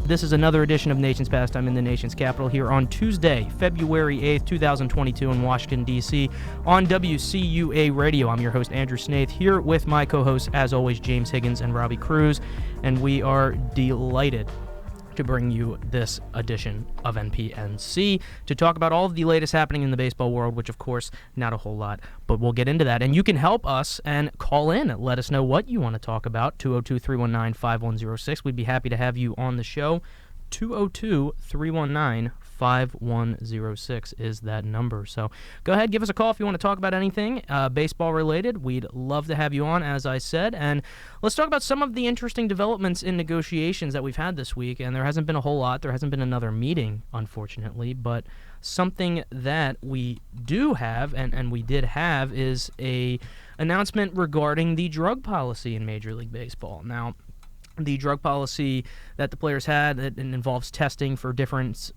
This is another edition of Nation's Pastime in the nation's capital here on Tuesday, February 8th, 2022 in Washington, D.C. on WCUA Radio. I'm your host, Andrew Snaith, here with my co-hosts, as always, James Higgins and Robbie Cruz, and we are delighted to bring you this edition of NPNC to talk about all of the latest happening in the baseball world, which, of course, not a whole lot, but we'll get into that. And you can help us and call in. Let us know what you want to talk about, 202-319-5106. We'd be happy to have you on the show. 202-319-5106 is that number. So go ahead, give us a call if you want to talk about anything baseball related. We'd love to have you on, as I said. And let's talk about some of the interesting developments in negotiations that we've had this week. And there hasn't been a whole lot. There hasn't been another meeting, unfortunately. But something that we do have, and we did have, is a announcement regarding the drug policy in Major League Baseball. Now, the drug policy that the players had that involves testing for different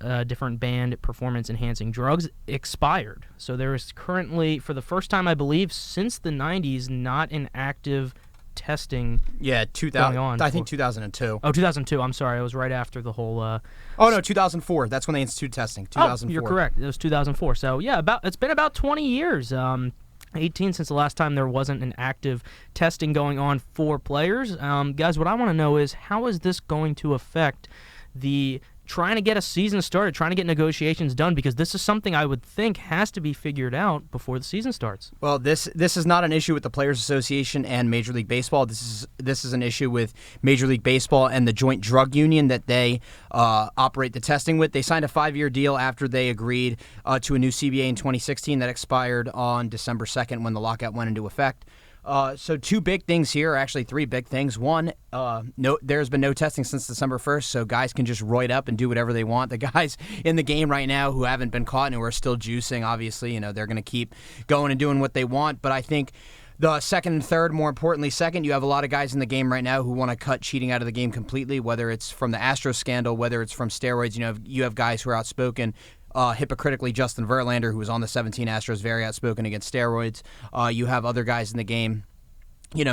banned performance-enhancing drugs expired. So there is currently, for the first time, I believe, since the 90s, not an active testing going on. I think 2002. Oh, 2002. I'm sorry. It was right after the whole... Oh, no, 2004. That's when they instituted testing. 2004. Oh, you're correct. It was 2004. So, yeah, it's been about 20 years. 18 since the last time there wasn't an active testing going on for players. Guys, what I want to know is, how is this going to affect the trying to get a season started, trying to get negotiations done? Because this is something I would think has to be figured out before the season starts. Well, this is not an issue with the Players Association and Major League Baseball. This is an issue with Major League Baseball and the joint drug union that they operate the testing with. They signed a 5-year deal after they agreed to a new CBA in 2016 that expired on December 2nd when the lockout went into effect. So two big things here, actually three big things. One, there's been no testing since December 1st, so guys can just roid up and do whatever they want. The guys in the game right now who haven't been caught and who are still juicing, obviously, they're going to keep going and doing what they want. But I think the second and third, more importantly, second, you have a lot of guys in the game right now who want to cut cheating out of the game completely, whether it's from the Astros scandal, whether it's from steroids. You have guys who are outspoken. Hypocritically, Justin Verlander, who was on the 17 Astros, very outspoken against steroids. You have other guys in the game.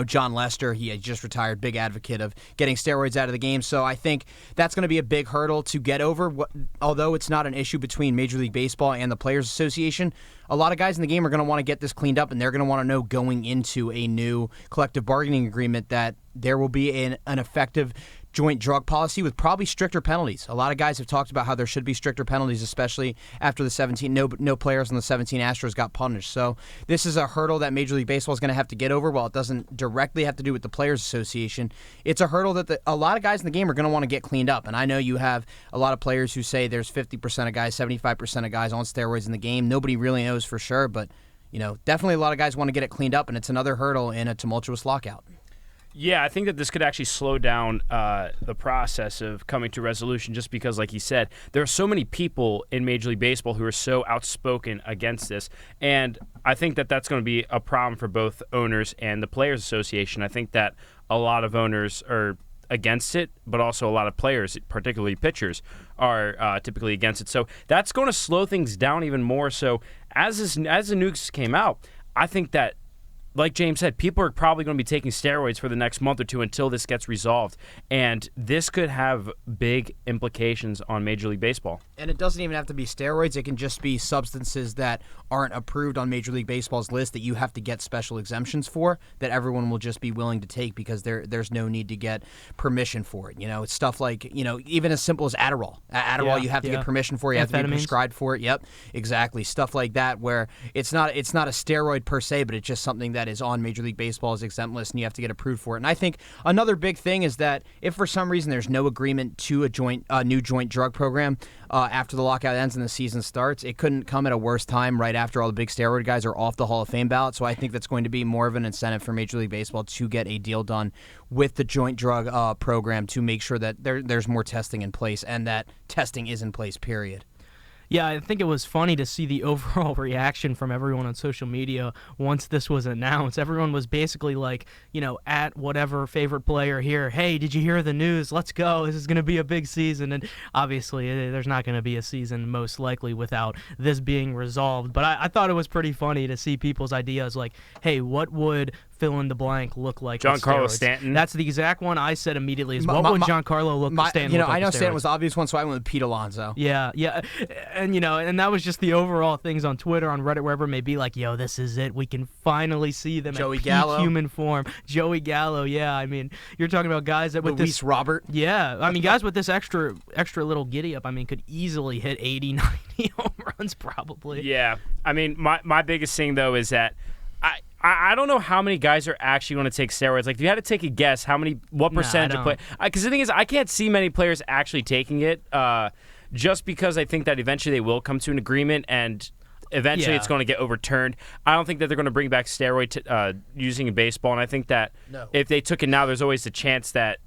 John Lester, he had just retired, big advocate of getting steroids out of the game. So I think that's going to be a big hurdle to get over. Although it's not an issue between Major League Baseball and the Players Association, a lot of guys in the game are going to want to get this cleaned up, and they're going to want to know going into a new collective bargaining agreement that there will be an effective joint drug policy with probably stricter penalties. A lot of guys have talked about how there should be stricter penalties, especially after the 17. No players on the 17 Astros got punished. So this is a hurdle that Major League Baseball is going to have to get over. While it doesn't directly have to do with the Players Association, it's a hurdle that a lot of guys in the game are going to want to get cleaned up. And I know you have a lot of players who say there's 50% of guys, 75% of guys on steroids in the game. Nobody really knows for sure, but definitely a lot of guys want to get it cleaned up, and it's another hurdle in a tumultuous lockout. Yeah, I think that this could actually slow down the process of coming to resolution, just because, like he said, there are so many people in Major League Baseball who are so outspoken against this. And I think that that's going to be a problem for both owners and the Players Association. I think that a lot of owners are against it, but also a lot of players, particularly pitchers, are typically against it. So that's going to slow things down even more. So as the news came out, I think that, like James said, people are probably going to be taking steroids for the next month or two until this gets resolved. And this could have big implications on Major League Baseball. And it doesn't even have to be steroids. It can just be substances that aren't approved on Major League Baseball's list that you have to get special exemptions for, that everyone will just be willing to take because there's no need to get permission for it. It's stuff like, even as simple as Adderall. Adderall, you have to get permission for. You have to be prescribed for it. Yep, exactly. Stuff like that, where it's not a steroid per se, but it's just something that is on Major League Baseball's exempt list, and you have to get approved for it. And I think another big thing is that if for some reason there's no agreement to a new joint drug program after the lockout ends and the season starts, it couldn't come at a worse time right after all the big steroid guys are off the Hall of Fame ballot. So I think that's going to be more of an incentive for Major League Baseball to get a deal done with the joint drug program to make sure that there's more testing in place and that testing is in place, period. Yeah, I think it was funny to see the overall reaction from everyone on social media once this was announced. Everyone was basically like, at whatever favorite player here, hey, did you hear the news? Let's go. This is going to be a big season. And obviously, there's not going to be a season most likely without this being resolved. But I thought it was pretty funny to see people's ideas like, hey, what would fill in the blank look like with Giancarlo steroids? Stanton. That's the exact one I said immediately. What would Giancarlo Stanton look like I know with Stanton steroids? was the obvious one, so I went with Pete Alonso. Yeah, and and that was just the overall things on Twitter, on Reddit, wherever it may be. Like, yo, this is it. We can finally see them Joey at peak Gallo. human form. Joey Gallo, yeah. I mean, you're talking about guys that with Luis this Robert. Yeah, I mean, guys with this extra little giddy up, I mean, could easily hit 80, 90 home runs probably. Yeah, I mean, my biggest thing though is that I don't know how many guys are actually going to take steroids. Like, if you had to take a guess, what percentage of play? Because the thing is, I can't see many players actually taking it. Just because I think that eventually they will come to an agreement and eventually it's going to get overturned. I don't think that they're going to bring back steroid using in baseball, and I think that if they took it now, there's always a chance that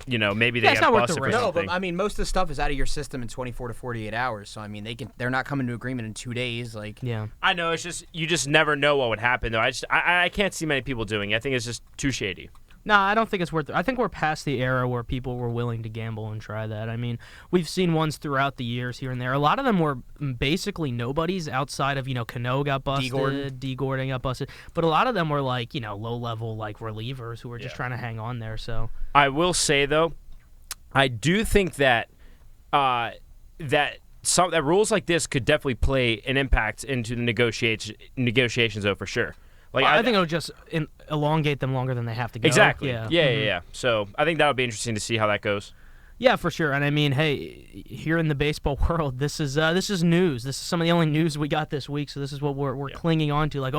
maybe they get busted for something. No, but I mean, most of the stuff is out of your system in 24 to 48 hours. So I mean, they're not coming to agreement in 2 days. Like, yeah, I know, it's just you just never know what would happen though. I can't see many people doing it. I think it's just too shady. No, I don't think it's worth it. I think we're past the era where people were willing to gamble and try that. I mean, we've seen ones throughout the years here and there. A lot of them were basically nobodies outside of, Cano got busted, D. Gordon got busted. But a lot of them were like, low-level like relievers who were just trying to hang on there. So I will say, though, I do think that that rules like this could definitely play an impact into the negotiations, though, for sure. Like, I think it'll just elongate them longer than they have to go. Exactly. Yeah. Yeah. So I think that would be interesting to see how that goes. Yeah, for sure. And I mean, hey, here in the baseball world, this is news. This is some of the only news we got this week. So this is what we're clinging on to. Like,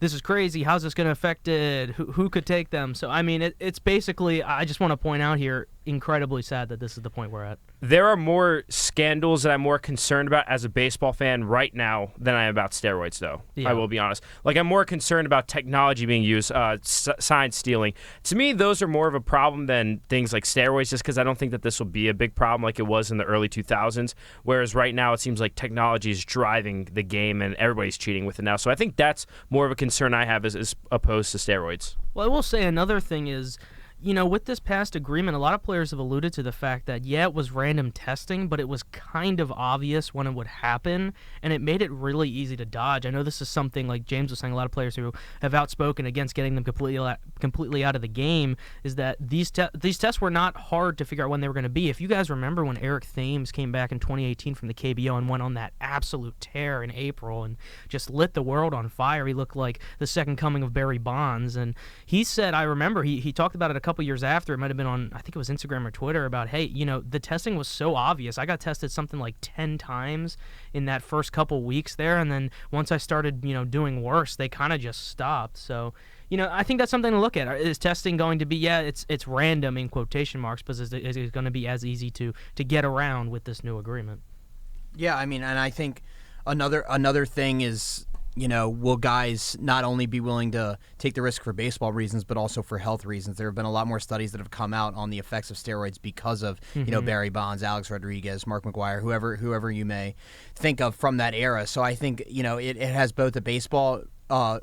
this is crazy. How's this going to affect it? Who could take them? So I mean, it's basically. I just want to point out here, incredibly sad that this is the point we're at. There are more scandals that I'm more concerned about as a baseball fan right now than I am about steroids, though. Yeah. I will be honest. Like, I'm more concerned about technology being used, sign stealing. To me, those are more of a problem than things like steroids, just because I don't think that this will be a big problem like it was in the early 2000s, whereas right now it seems like technology is driving the game and everybody's cheating with it now. So I think that's more of a concern I have as opposed to steroids. Well, I will say another thing is, with this past agreement, a lot of players have alluded to the fact that, it was random testing, but it was kind of obvious when it would happen, and it made it really easy to dodge. I know this is something, like James was saying, a lot of players who have outspoken against getting them completely out of the game, is that these tests were not hard to figure out when they were going to be. If you guys remember when Eric Thames came back in 2018 from the KBO and went on that absolute tear in April and just lit the world on fire, he looked like the second coming of Barry Bonds, and he said, I remember, he talked about it a couple years after, it might have been on, I think it was Instagram or Twitter, about, hey, the testing was so obvious. I got tested something like 10 times in that first couple weeks there, and then once I started, doing worse, they kind of just stopped. So, I think that's something to look at. Is testing going to be, it's random in quotation marks, but is it going to be as easy to get around with this new agreement? Yeah, I mean, and I think another thing is, will guys not only be willing to take the risk for baseball reasons, but also for health reasons? There have been a lot more studies that have come out on the effects of steroids because of, Barry Bonds, Alex Rodriguez, Mark McGwire, whoever you may think of from that era. So I think, it has both a baseball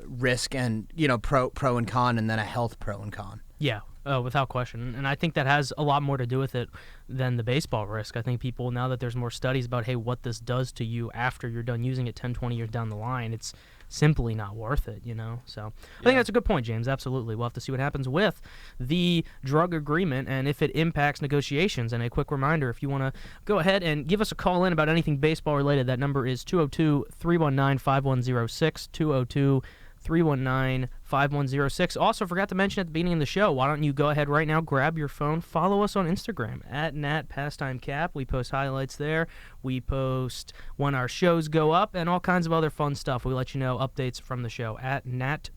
risk and, pro and con, and then a health pro and con. Yeah. Without question. And I think that has a lot more to do with it than the baseball risk. I think people, now that there's more studies about, hey, what this does to you after you're done using it 10, 20 years down the line, it's simply not worth it, So I think that's a good point, James. Absolutely. We'll have to see what happens with the drug agreement and if it impacts negotiations. And a quick reminder, if you want to go ahead and give us a call in about anything baseball related, that number is 202-319-5106, 202-319-5106. Also, forgot to mention at the beginning of the show, why don't you go ahead right now, grab your phone, follow us on Instagram at Pastime Cap. We post highlights there. We post when our shows go up and all kinds of other fun stuff. We let you know updates from the show at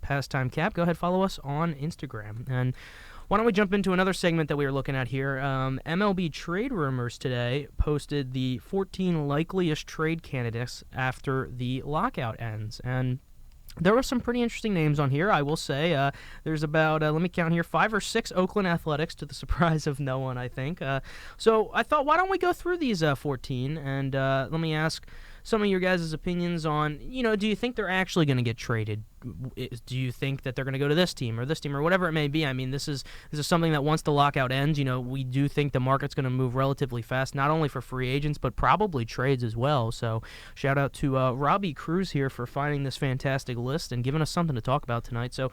Pastime Cap. Go ahead, follow us on Instagram. And why don't we jump into another segment that we were looking at here? MLB Trade Rumors today posted the 14 likeliest trade candidates after the lockout ends. And there were some pretty interesting names on here, I will say. There's about, let me count here, 5 or 6 Oakland Athletics, to the surprise of no one, I think. So I thought, why don't we go through these 14, and let me ask some of your guys' opinions on, do you think they're actually going to get traded? Do you think that they're going to go to this team or whatever it may be? I mean, this is something that once the lockout ends, we do think the market's going to move relatively fast, not only for free agents, but probably trades as well. So shout out to Robbie Cruz here for finding this fantastic list and giving us something to talk about tonight. So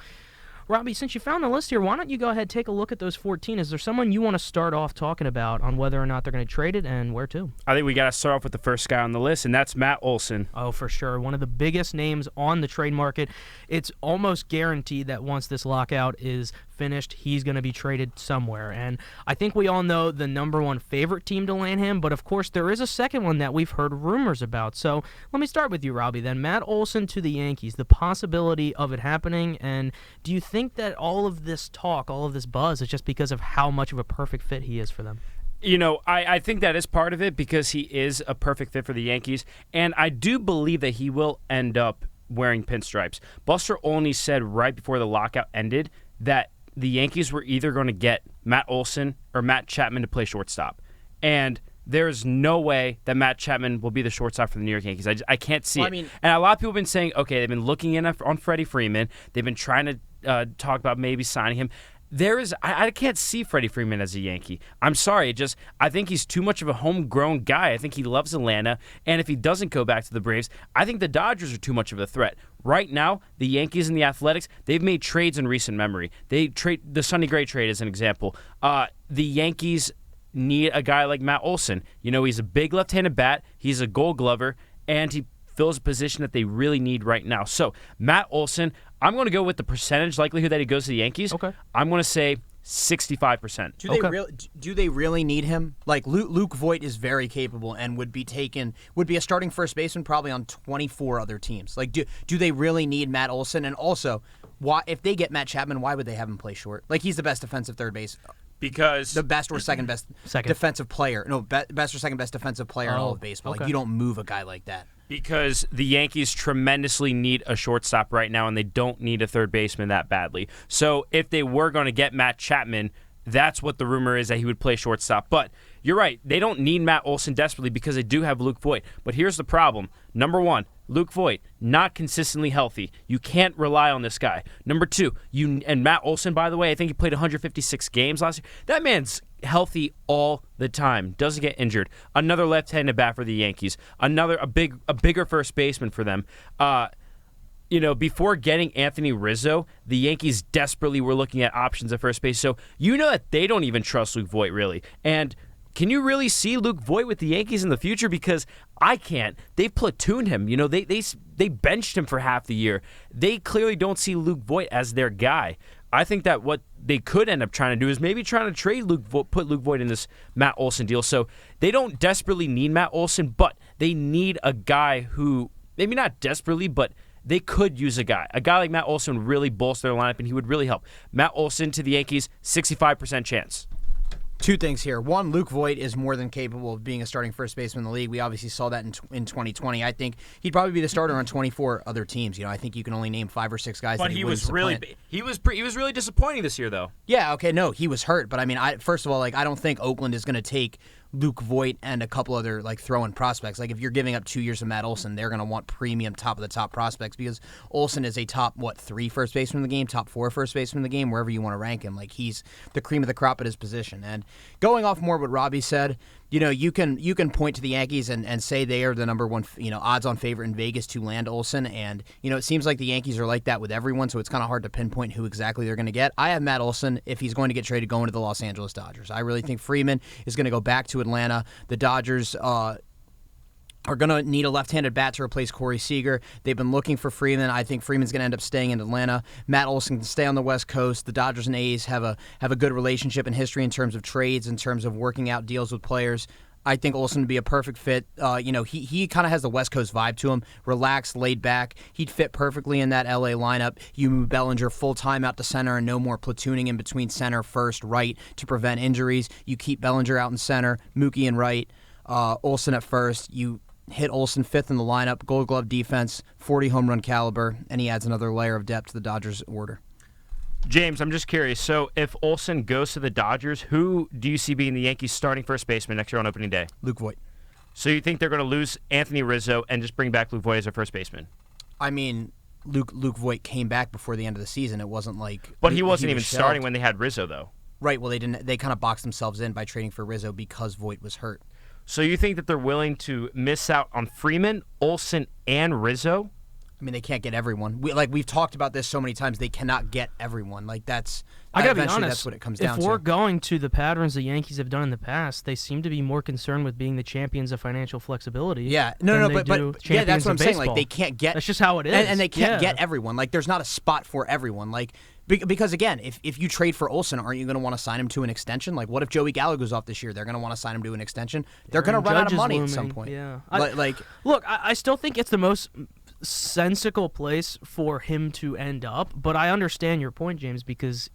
Robbie, since you found the list here, why don't you go ahead and take a look at those 14? Is there someone you want to start off talking about on whether or not they're going to trade it and where to? I think we got to start off with the first guy on the list, and that's Matt Olson. Oh, for sure. One of the biggest names on the trade market. It's almost guaranteed that once this lockout is finished, he's going to be traded somewhere. And I think we all know the number one favorite team to land him, but of course there is a second one that we've heard rumors about. So let me start with you, Robbie, then. Matt Olson to the Yankees, the possibility of it happening, and do you think that all of this talk, all of this buzz is just because of how much of a perfect fit he is for them? I think that is part of it because he is a perfect fit for the Yankees, and I do believe that he will end up wearing pinstripes. Buster Olney said right before the lockout ended that the Yankees were either going to get Matt Olson or Matt Chapman to play shortstop, and there's no way that Matt Chapman will be the shortstop for the New York Yankees. I can't see it. And a lot of people have been saying, okay, they've been looking in on Freddie Freeman. They've been trying to talk about maybe signing him. I can't see Freddie Freeman as a Yankee. I'm sorry. I think he's too much of a homegrown guy. I think he loves Atlanta. And if he doesn't go back to the Braves, I think the Dodgers are too much of a threat. Right now, the Yankees and the Athletics, they've made trades in recent memory. They trade the Sonny Gray trade as an example. The Yankees need a guy like Matt Olson. He's a big left-handed bat. He's a Gold Glover, and he fills a position that they really need right now. So, Matt Olson, I'm going to go with the percentage likelihood that he goes to the Yankees. Okay. I'm going to say 65%. Do they really need him? Like Luke Voit is very capable and would be a starting first baseman probably on 24 other teams. Like do they really need Matt Olson? And also, why if they get Matt Chapman, why would they have him play short? Like he's the best defensive third base. Because the best or second best defensive player. No, best or second best defensive player in all of baseball. Okay. Like you don't move a guy like that. Because the Yankees tremendously need a shortstop right now, and they don't need a third baseman that badly. So if they were going to get Matt Chapman, that's what the rumor is, that he would play shortstop. But you're right. They don't need Matt Olson desperately because they do have Luke Voit. But here's the problem. Number one, Luke Voit, not consistently healthy. You can't rely on this guy. Number two, and Matt Olson, by the way, I think he played 156 games last year. That man's healthy all the time. Doesn't get injured. Another left-handed bat for the Yankees. A bigger first baseman for them. Before getting Anthony Rizzo, the Yankees desperately were looking at options at first base. So that they don't even trust Luke Voit, really. And can you really see Luke Voit with the Yankees in the future? Because I can't. They've platooned him. They benched him for half the year. They clearly don't see Luke Voit as their guy. I think that what they could end up trying to do is maybe trying to trade put Luke Voit in this Matt Olson deal. So they don't desperately need Matt Olson, but they need a guy who, maybe not desperately, but they could use a guy. A guy like Matt Olson would really bolster their lineup, and he would really help. Matt Olson to the Yankees, 65% chance. Two things here. One, Luke Voit is more than capable of being a starting first baseman in the league. We obviously saw that in 2020. I think he'd probably be the starter on 24 other teams. I think you can only name 5 or 6 guys. But he was really disappointing this year, though. Yeah. Okay. No, he was hurt. But first of all, I don't think Oakland is going to take Luke Voit and a couple other throw-in prospects. Like if you're giving up 2 years of Matt Olson, they're going to want premium top of the top prospects because Olson is a top 3 first baseman in the game, top 4 first baseman in the game, wherever you want to rank him. Like he's the cream of the crop at his position. And going off more what Robbie said, you can point to the Yankees and say they are the number one odds-on favorite in Vegas to land Olson. And it seems like the Yankees are like that with everyone, so it's kind of hard to pinpoint who exactly they're going to get. I have Matt Olson, if he's going to get traded, going to the Los Angeles Dodgers. I really think Freeman is going to go back to Atlanta. The Dodgers are going to need a left-handed bat to replace Corey Seager. They've been looking for Freeman. I think Freeman's going to end up staying in Atlanta. Matt Olson can stay on the West Coast. The Dodgers and A's have a good relationship and history in terms of trades, in terms of working out deals with players. I think Olson would be a perfect fit. He kind of has the West Coast vibe to him. Relaxed, laid back. He'd fit perfectly in that LA lineup. You move Bellinger full-time out to center and no more platooning in between center, first, right to prevent injuries. You keep Bellinger out in center, Mookie in right, Olson at first. You hit Olson fifth in the lineup, Gold Glove defense, 40 home run caliber, and he adds another layer of depth to the Dodgers' order. James, I'm just curious. So if Olson goes to the Dodgers, who do you see being the Yankees' starting first baseman next year on opening day? Luke Voit. So you think they're going to lose Anthony Rizzo and just bring back Luke Voit as their first baseman? Luke Voit came back before the end of the season. It wasn't like... But he wasn't even starting when they had Rizzo, though. Right, well, they kind of boxed themselves in by trading for Rizzo because Voit was hurt. So you think that they're willing to miss out on Freeman, Olson, and Rizzo I mean, they can't get everyone. We've talked about this so many times. They cannot get everyone. I gotta be honest. That's what it comes down to. If we're going to the patterns the Yankees have done in the past, they seem to be more concerned with being the champions of financial flexibility. Yeah, but yeah, that's what I'm saying. Baseball. They can't get. That's just how it is, and they can't get everyone. There's not a spot for everyone. Because again, if you trade for Olson, aren't you going to want to sign him to an extension? What if Joey Gallo goes off this year? They're going to want to sign him to an extension. They're going to run out of money at some point. Yeah. Look, I still think it's the most sensical place for him to end up, but I understand your point, James, because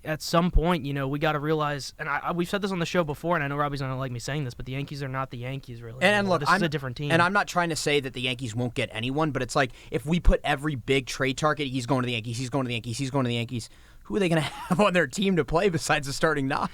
at some point, we got to realize, and we've said this on the show before, and I know Robbie's not going to like me saying this, but the Yankees are not the Yankees, really. And look, this is a different team. And I'm not trying to say that the Yankees won't get anyone, but it's if we put every big trade target, he's going to the Yankees, he's going to the Yankees, he's going to the Yankees, who are they going to have on their team to play besides the starting 9?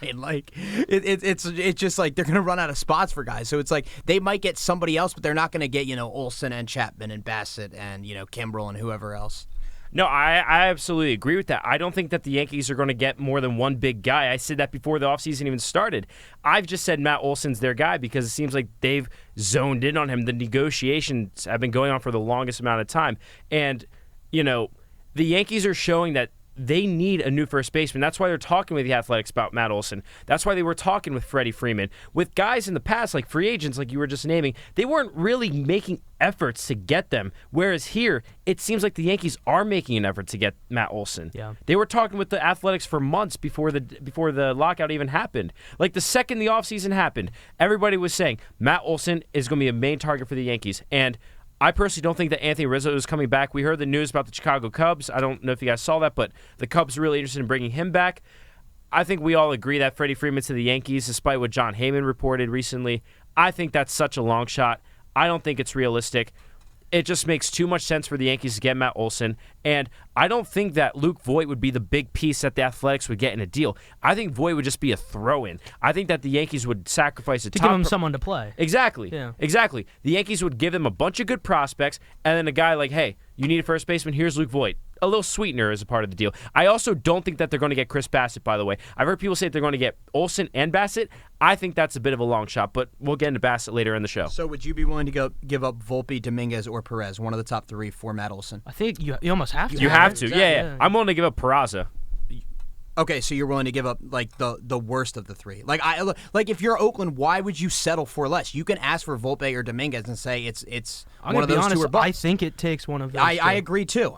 It's just they're going to run out of spots for guys. So it's they might get somebody else, but they're not going to get, Olson and Chapman and Bassett and, Kimbrel and whoever else. No, I absolutely agree with that. I don't think that the Yankees are going to get more than one big guy. I said that before the offseason even started. I've just said Matt Olson's their guy because it seems like they've zoned in on him. The negotiations have been going on for the longest amount of time. And, the Yankees are showing that they need a new first baseman. That's why they're talking with the Athletics about Matt Olson. That's why they were talking with Freddie Freeman. With guys in the past, like free agents, like you were just naming, they weren't really making efforts to get them. Whereas here, it seems like the Yankees are making an effort to get Matt Olson. Yeah. They were talking with the Athletics for months before the lockout even happened. The second the offseason happened, everybody was saying Matt Olson is going to be a main target for the Yankees. And I personally don't think that Anthony Rizzo is coming back. We heard the news about the Chicago Cubs. I don't know if you guys saw that, but the Cubs are really interested in bringing him back. I think we all agree that Freddie Freeman to the Yankees, despite what John Heyman reported recently, I think that's such a long shot. I don't think it's realistic. It just makes too much sense for the Yankees to get Matt Olson, and I don't think that Luke Voit would be the big piece that the Athletics would get in a deal. I think Voit would just be a throw-in. I think that the Yankees would sacrifice to give him someone to play. Exactly. Yeah. Exactly. The Yankees would give them a bunch of good prospects, and then a guy hey, you need a first baseman, here's Luke Voit. A little sweetener as a part of the deal. I also don't think that they're going to get Chris Bassett, by the way. I've heard people say that they're going to get Olson and Bassett. I think that's a bit of a long shot, but we'll get into Bassett later in the show. So would you be willing to give up Volpe, Dominguez, or Perez, one of the top 3 for Matt Olson? I think you almost have to. You have to, yeah. I'm willing to give up Peraza. Okay, so you're willing to give up the worst of the 3. If you're Oakland, why would you settle for less? You can ask for Volpe or Dominguez and say it's one of those 2 or bust. I think it takes one of those. I agree too.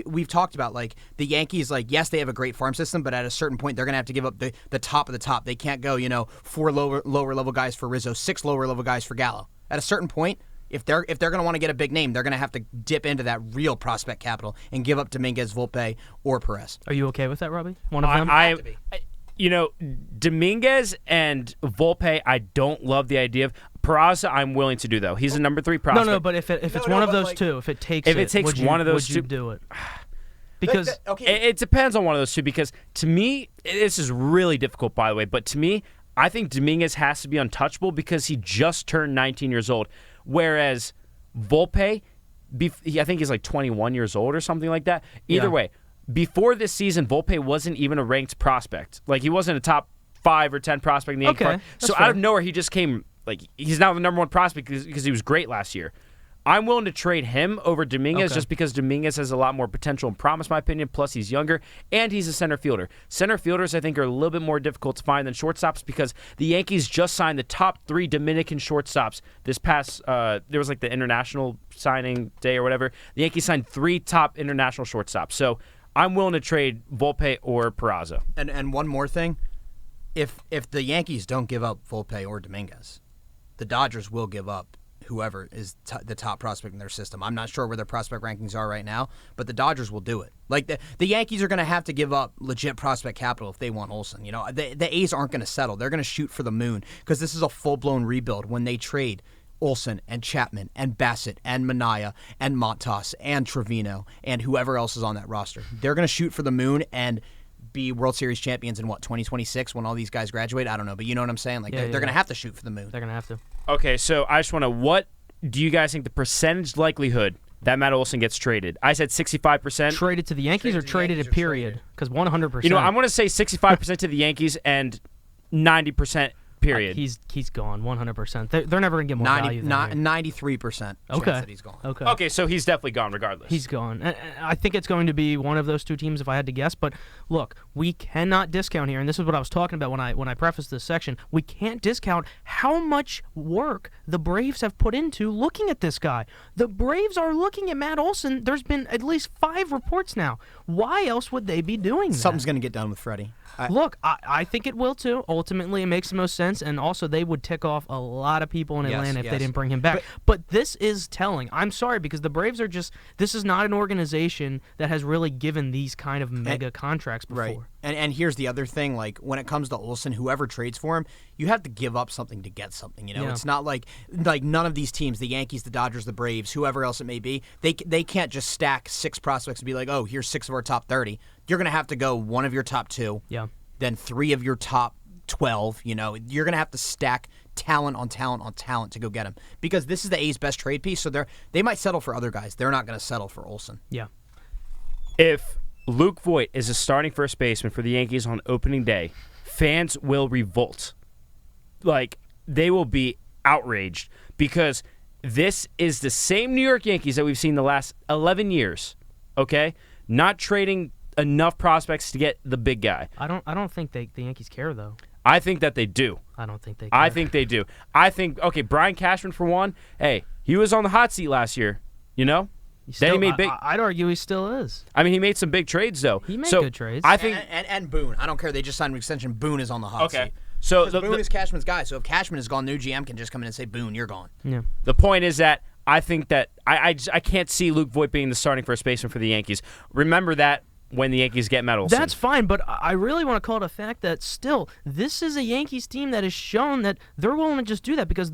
We've talked about the Yankees. Yes, they have a great farm system, but at a certain point they're gonna have to give up the top of the top. They can't go 4 lower level guys for Rizzo, 6 lower level guys for Gallo. At a certain point, if they're going to want to get a big name, they're going to have to dip into that real prospect capital and give up Dominguez, Volpe, or Perez. Are you okay with that, Robbie? One of them? Dominguez and Volpe, I don't love the idea of. Peraza, I'm willing to do, though. He's a number 3 prospect. No, but if it's one of those 2, if it takes one of those 2, would you do it? Because it depends on one of those 2. Because to me, this is really difficult, by the way. But to me, I think Dominguez has to be untouchable because he just turned 19 years old. Whereas Volpe, I think he's 21 years old or something like that. Either way, before this season, Volpe wasn't even a ranked prospect. He wasn't a top 5 or 10 prospect in the Yankee park. So out of nowhere, he just came. He's now the number 1 prospect because he was great last year. I'm willing to trade him over Dominguez just because Dominguez has a lot more potential and promise, in my opinion. Plus, he's younger, and he's a center fielder. Center fielders, I think, are a little bit more difficult to find than shortstops because the Yankees just signed the top 3 Dominican shortstops this past, there was the international signing day or whatever. The Yankees signed 3 top international shortstops. So I'm willing to trade Volpe or Peraza. And one more thing. If the Yankees don't give up Volpe or Dominguez, the Dodgers will give up whoever is the top prospect in their system. I'm not sure where their prospect rankings are right now, but the Dodgers will do it. The Yankees are going to have to give up legit prospect capital if they want Olson. The A's aren't going to settle. They're going to shoot for the moon because this is a full-blown rebuild when they trade Olson and Chapman and Bassett and Minaya and Montas and Trevino and whoever else is on that roster. They're going to shoot for the moon and be World Series champions in 2026 when all these guys graduate? I don't know, but you know what I'm saying? They're going to have to shoot for the moon. They're going to have to. Okay, so I just want to, what do you guys think the percentage likelihood that Matt Olson gets traded? I said 65%. Traded to the Yankees or traded a period? Because 100%. I'm going to say 65% to the Yankees and 90% period. He's gone 100%. They're never gonna get more value than him. 93% chance that he's gone. Okay, so he's definitely gone regardless. He's gone. And I think it's going to be one of those two teams if I had to guess. But look, we cannot discount here, and this is what I was talking about when I prefaced this section. We can't discount how much work the Braves have put into looking at this guy. The Braves are looking at Matt Olson. There's been at least 5 reports now. Why else would they be doing that? Something's going to get done with Freddie. Look, I think it will too. Ultimately, it makes the most sense, and also they would tick off a lot of people in Atlanta if they didn't bring him back. But this is telling. I'm sorry, because the Braves are just – this is not an organization that has really given these kind of mega contracts before. Right. And here's the other thing, like when it comes to Olson, whoever trades for him, you have to give up something to get something. It's not like none of these teams, the Yankees, the Dodgers, the Braves, whoever else it may be, they can't just stack 6 prospects and be like, oh, here's 6 of our top 30. You're going to have to go one of your top 2, then 3 of your top 12. You're going to have to stack talent on talent on talent to go get him, because this is the A's best trade piece. So they might settle for other guys. They're not going to settle for Olson. Yeah. If Luke Voit is a starting first baseman for the Yankees on opening day, fans will revolt. Like, they will be outraged, because this is the same New York Yankees that we've seen the last 11 years, okay? Not trading enough prospects to get the big guy. I don't think the Yankees care, though. I think that they do. I don't think they care. I think they do. I think, okay, Brian Cashman, for one, hey, he was on the hot seat last year, Then he made big. I'd argue he still is. I mean, he made some big trades, though. He made good trades. I think, and Boone. I don't care. They just signed an extension. Boone is on the hot seat. So Boone is Cashman's guy. So if Cashman is gone, new GM can just come in and say, Boone, you're gone. Yeah. The point is that I think that I can't see Luke Voit being the starting first baseman for the Yankees. Remember that when the Yankees get Matt Olson. That's fine, but I really want to call it a fact that still, this is a Yankees team that has shown that they're willing to just do that, because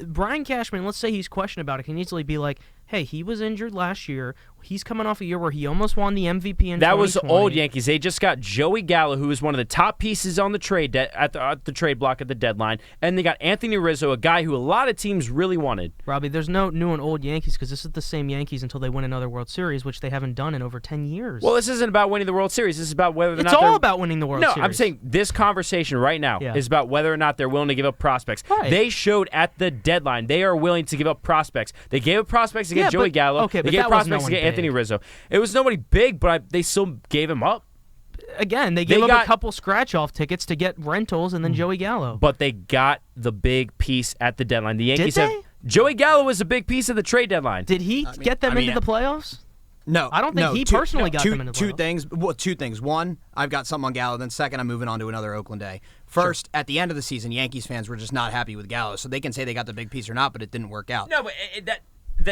Brian Cashman, let's say he's questioned about it, can easily be like, hey, he was injured last year. He's coming off a year where he almost won the MVP in 2020. That was the old Yankees. They just got Joey Gallo, who was one of the top pieces on the trade at the trade block at the deadline, and they got Anthony Rizzo, a guy who a lot of teams really wanted. Robbie, there's no new and old Yankees, because this is the same Yankees until they win another World Series, which they haven't done in over 10 years. Well, this isn't about winning the World Series. This is about whether or not it's all about winning the World Series. No, I'm saying this conversation right now is about whether or not they're willing to give up prospects. Right. They showed at the deadline they are willing to give up prospects. They gave up prospects to get Joey Gallo. Okay, they but gave that prospects was to no get one Anthony big. Rizzo. It was nobody big, but they still gave him up. Again, they gave up a couple scratch-off tickets to get rentals and then Joey Gallo. But they got the big piece at the deadline. The Yankees Did they? have Joey Gallo was a big piece of the trade deadline. Did he get them into the playoffs? No, I don't think he personally got them into the playoffs. Two things. One, I've got something on Gallo. Then second, I'm moving on to another Oakland day. First, at the end of the season, Yankees fans were just not happy with Gallo, so they can say they got the big piece or not, but it didn't work out. No, but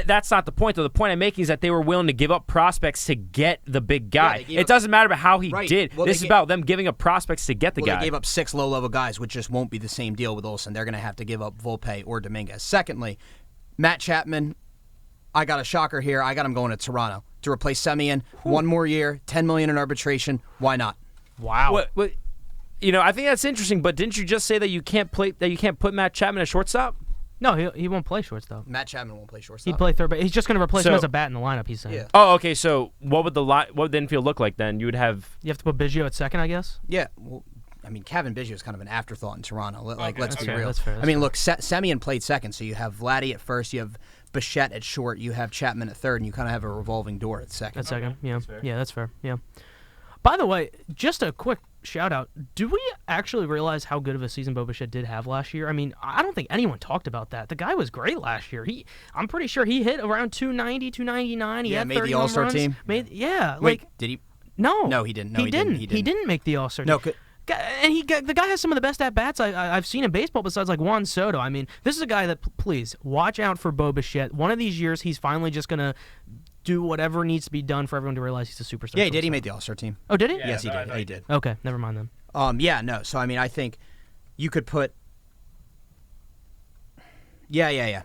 that's not the point, though. The point I'm making is that they were willing to give up prospects to get the big guy. It doesn't matter about how he did. Well, this is about them giving up prospects to get the guy. They gave up 6 low-level guys, which just won't be the same deal with Olson. They're going to have to give up Volpe or Dominguez. Secondly, Matt Chapman, I got a shocker here. I got him going to Toronto to replace Semien. 1 more year, $10 million in arbitration. Why not? Wow. I think that's interesting. But didn't you just say that you can't put Matt Chapman at shortstop? No, he won't play shortstop. Matt Chapman won't play shortstop. He'd play third base. He's just going to replace him as a bat in the lineup, he's saying. Yeah. Oh, okay. So what would the infield look like then? You would have... You have to put Biggio at second, I guess? Yeah. Well, I mean, Kevin Biggio is kind of an afterthought in Toronto. Let's be real. That's fair. I mean, look, Semien played second, so you have Vladdy at first, you have Bichette at short, you have Chapman at third, and you kind of have a revolving door at second. At second, yeah. Yeah, that's fair, yeah. By the way, just a quick shout-out. Do we actually realize how good of a season Bo Bichette did have last year? I mean, I don't think anyone talked about that. The guy was great last year. I'm pretty sure he hit around 290, 299. He had made 30 the All-Star team. Wait, did he? No. No, he didn't. He didn't make the All-Star team. And the guy has some of the best at-bats I've seen in baseball besides like Juan Soto. I mean, this is a guy that, please, watch out for Bo Bichette. One of these years, he's finally just going to do whatever needs to be done for everyone to realize he's a superstar. Yeah, he did. He made the All-Star team. Oh, did he? Yes, he did. He did. Okay, never mind then. So, I mean, I think you could put... Yeah.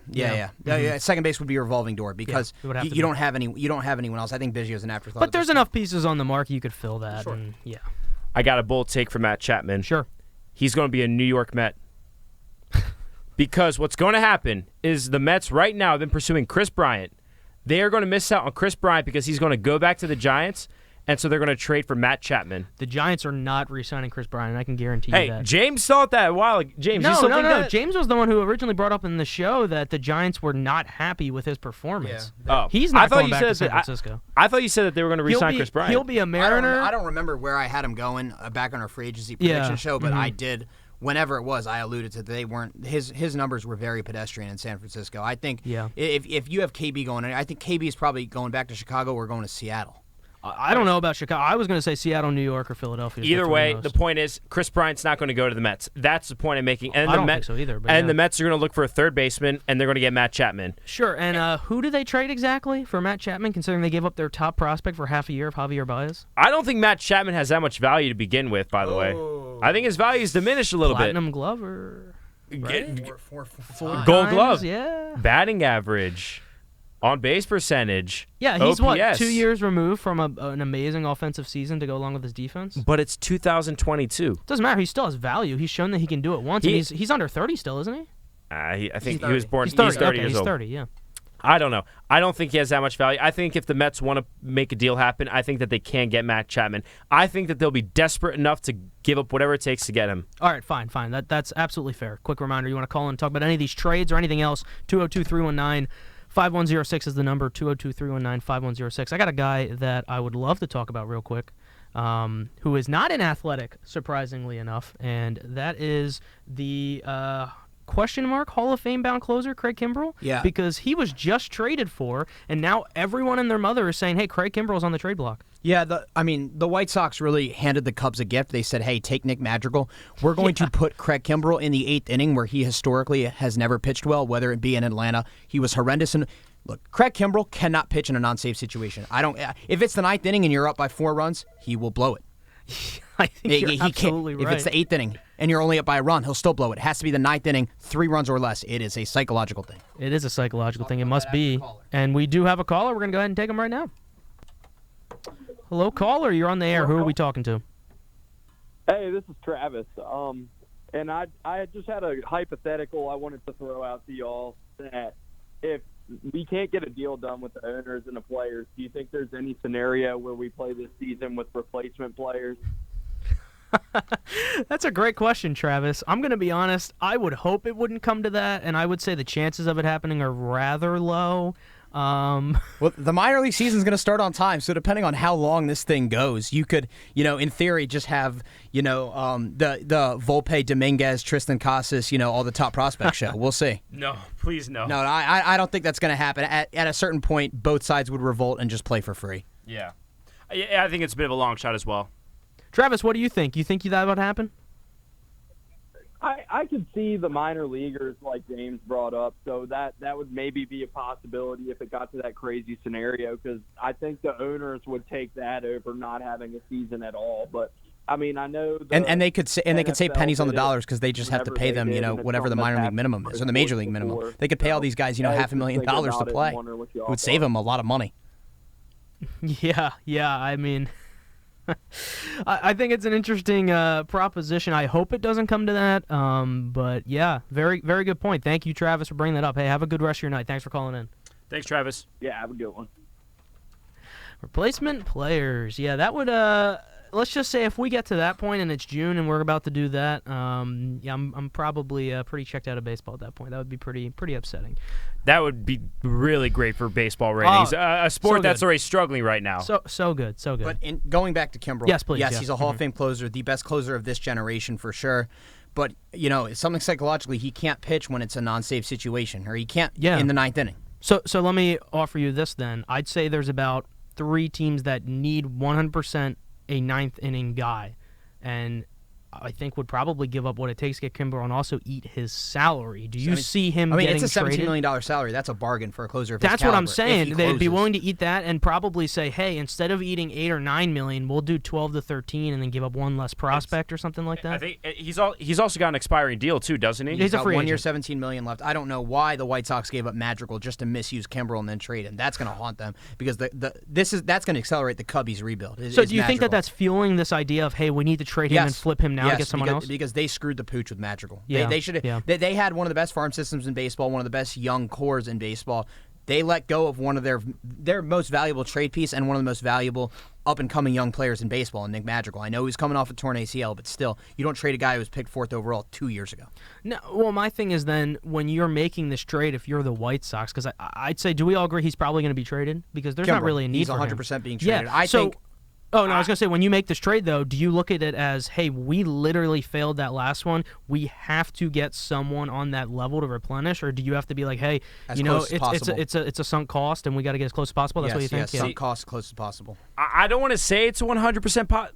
Second base would be a revolving door because you don't have anyone else. I think Biggio's an afterthought. But there's enough pieces on the market you could fill that. Sure. And, yeah. I got a bold take for Matt Chapman. Sure. He's going to be a New York Met. Because what's going to happen is the Mets right now have been pursuing Chris Bryant. They are going to miss out on Chris Bryant because he's going to go back to the Giants, and so they're going to trade for Matt Chapman. The Giants are not re-signing Chris Bryant. I can guarantee you that. Hey, James thought that a while ago. James, you still think that? James was the one who originally brought up in the show that the Giants were not happy with his performance. Yeah. Oh, he's not going back to San Francisco. I thought you said that they were going to re-sign Chris Bryant. He'll be a Mariner. I don't remember where I had him going back on our free agency prediction show, but I did. Whenever it was, I alluded to they weren't his numbers were very pedestrian in San Francisco. I think if you have KB going, I think KB is probably going back to Chicago or going to Seattle. I don't know about Chicago. I was going to say Seattle, New York, or Philadelphia. Either way, the point is Chris Bryant's not going to go to the Mets. That's the point I'm making. And I don't think so either. But the Mets are going to look for a third baseman, and they're going to get Matt Chapman. Sure. And who do they trade exactly for Matt Chapman, considering they gave up their top prospect for half a year of Javier Baez? I don't think Matt Chapman has that much value to begin with, by the way. I think his value is diminished a little Platinum glove or Four Gold glove. Yeah. Batting average. On base percentage. Yeah, he's OPS. 2 years removed from an amazing offensive season to go along with his defense. But it's 2022. Doesn't matter. He still has value. He's shown that he can do it once. And he's under 30 still, isn't he? I think he was born. He's 30, years old. He's 30. Yeah. I don't know. I don't think he has that much value. I think if the Mets want to make a deal happen, I think that they can get Matt Chapman. I think that they'll be desperate enough to give up whatever it takes to get him. All right, fine. That's absolutely fair. Quick reminder: you want to call in and talk about any of these trades or anything else? 202-319-5106 is the number. 202-319-5106. I got a guy that I would love to talk about real quick, who is not an Athletic, surprisingly enough, and that is the question mark Hall of Fame bound closer Craig Kimbrell. Yeah. Because he was just traded for, and now everyone and their mother is saying, "Hey, Craig Kimbrell's on the trade block." Yeah, the White Sox really handed the Cubs a gift. They said, hey, take Nick Madrigal. We're going to put Craig Kimbrell in the 8th inning where he historically has never pitched well, whether it be in Atlanta. He was horrendous. Look, Craig Kimbrell cannot pitch in a non-safe situation. If it's the 9th inning and you're up by 4 runs, he will blow it. I think you're absolutely right. If it's the 8th inning and you're only up by a run, he'll still blow it. It has to be the 9th inning, 3 runs or less. It is a psychological thing. It is a psychological thing. It must be. And we do have a caller. We're going to go ahead and take him right now. Hello, caller. You're on the air. Who are we talking to? Hey, this is Travis. And I just had a hypothetical I wanted to throw out to y'all that if we can't get a deal done with the owners and the players, do you think there's any scenario where we play this season with replacement players? That's a great question, Travis. I'm going to be honest. I would hope it wouldn't come to that, and I would say the chances of it happening are rather low. Well, the minor league season is going to start on time, so depending on how long this thing goes, you could, in theory, just have, the Volpe, Dominguez, Tristan Casas, all the top prospect show. We'll see. No, please no. No, I don't think that's going to happen. At a certain point, both sides would revolt and just play for free. Yeah. I think it's a bit of a long shot as well. Travis, what do you think? You think that would happen? I could see the minor leaguers like James brought up, so that would maybe be a possibility if it got to that crazy scenario, because I think the owners would take that over not having a season at all. But I mean, I know and they could say pennies on the dollars because they just have to pay them, whatever the minor league minimum is or the major league minimum. They could pay all these guys, $500,000 to play. It would save them a lot of money. Yeah. I mean, I think it's an interesting proposition. I hope it doesn't come to that. But yeah, very, very good point. Thank you, Travis, for bringing that up. Hey, have a good rest of your night. Thanks for calling in. Thanks, Travis. Yeah, have a good one. Replacement players. Yeah, that would. Let's just say if we get to that point and it's June and we're about to do that, I'm probably pretty checked out of baseball at that point. That would be pretty upsetting. That would be really great for baseball ratings. A sport that's already struggling right now. So good. But going back to Kimbrell, yes, please. Yes, he's a Hall of Fame closer, the best closer of this generation for sure. But something psychologically, he can't pitch when it's a non-safe situation, or he can't in the 9th inning. So let me offer you this then. I'd say there's about 3 teams that need 100% a 9th inning guy, and I think would probably give up what it takes to get Kimbrell and also eat his salary. Do you see him getting traded? It's a $17 million salary. That's a bargain for a closer of his That's caliber, what I'm saying. They'd be willing to eat that and probably say, hey, instead of eating $8 or $9 million, we'll do 12 to 13 and then give up one less prospect or something like that. I think he's also got an expiring deal too, doesn't he? He's a free 1 year, agent. $17 million left. I don't know why the White Sox gave up Madrigal just to misuse Kimbrell and then trade him. That's going to haunt them because that's going to accelerate the Cubbies' rebuild. So do you think that's fueling this idea of, hey, we need to trade him and flip him now to get someone else? Because they screwed the pooch with Madrigal. Yeah, they should. Yeah. They had one of the best farm systems in baseball, one of the best young cores in baseball. They let go of one of their most valuable trade piece and one of the most valuable up-and-coming young players in baseball, and Nick Madrigal. I know he's coming off a torn ACL, but still, you don't trade a guy who was picked 4th overall 2 years ago. No, well, my thing is then when you're making this trade, if you're the White Sox, because I'd say, do we all agree he's probably going to be traded? Because there's not really a need he's for him. He's 100% being traded. Yeah, I think. Oh, no, I was going to say, when you make this trade, though, do you look at it as, hey, we literally failed that last one. We have to get someone on that level to replenish, or do you have to be like, hey, it's a sunk cost, and we got to get as close as possible? That's what you think? Yes, sunk cost as close as possible. I don't want to say it's a 100%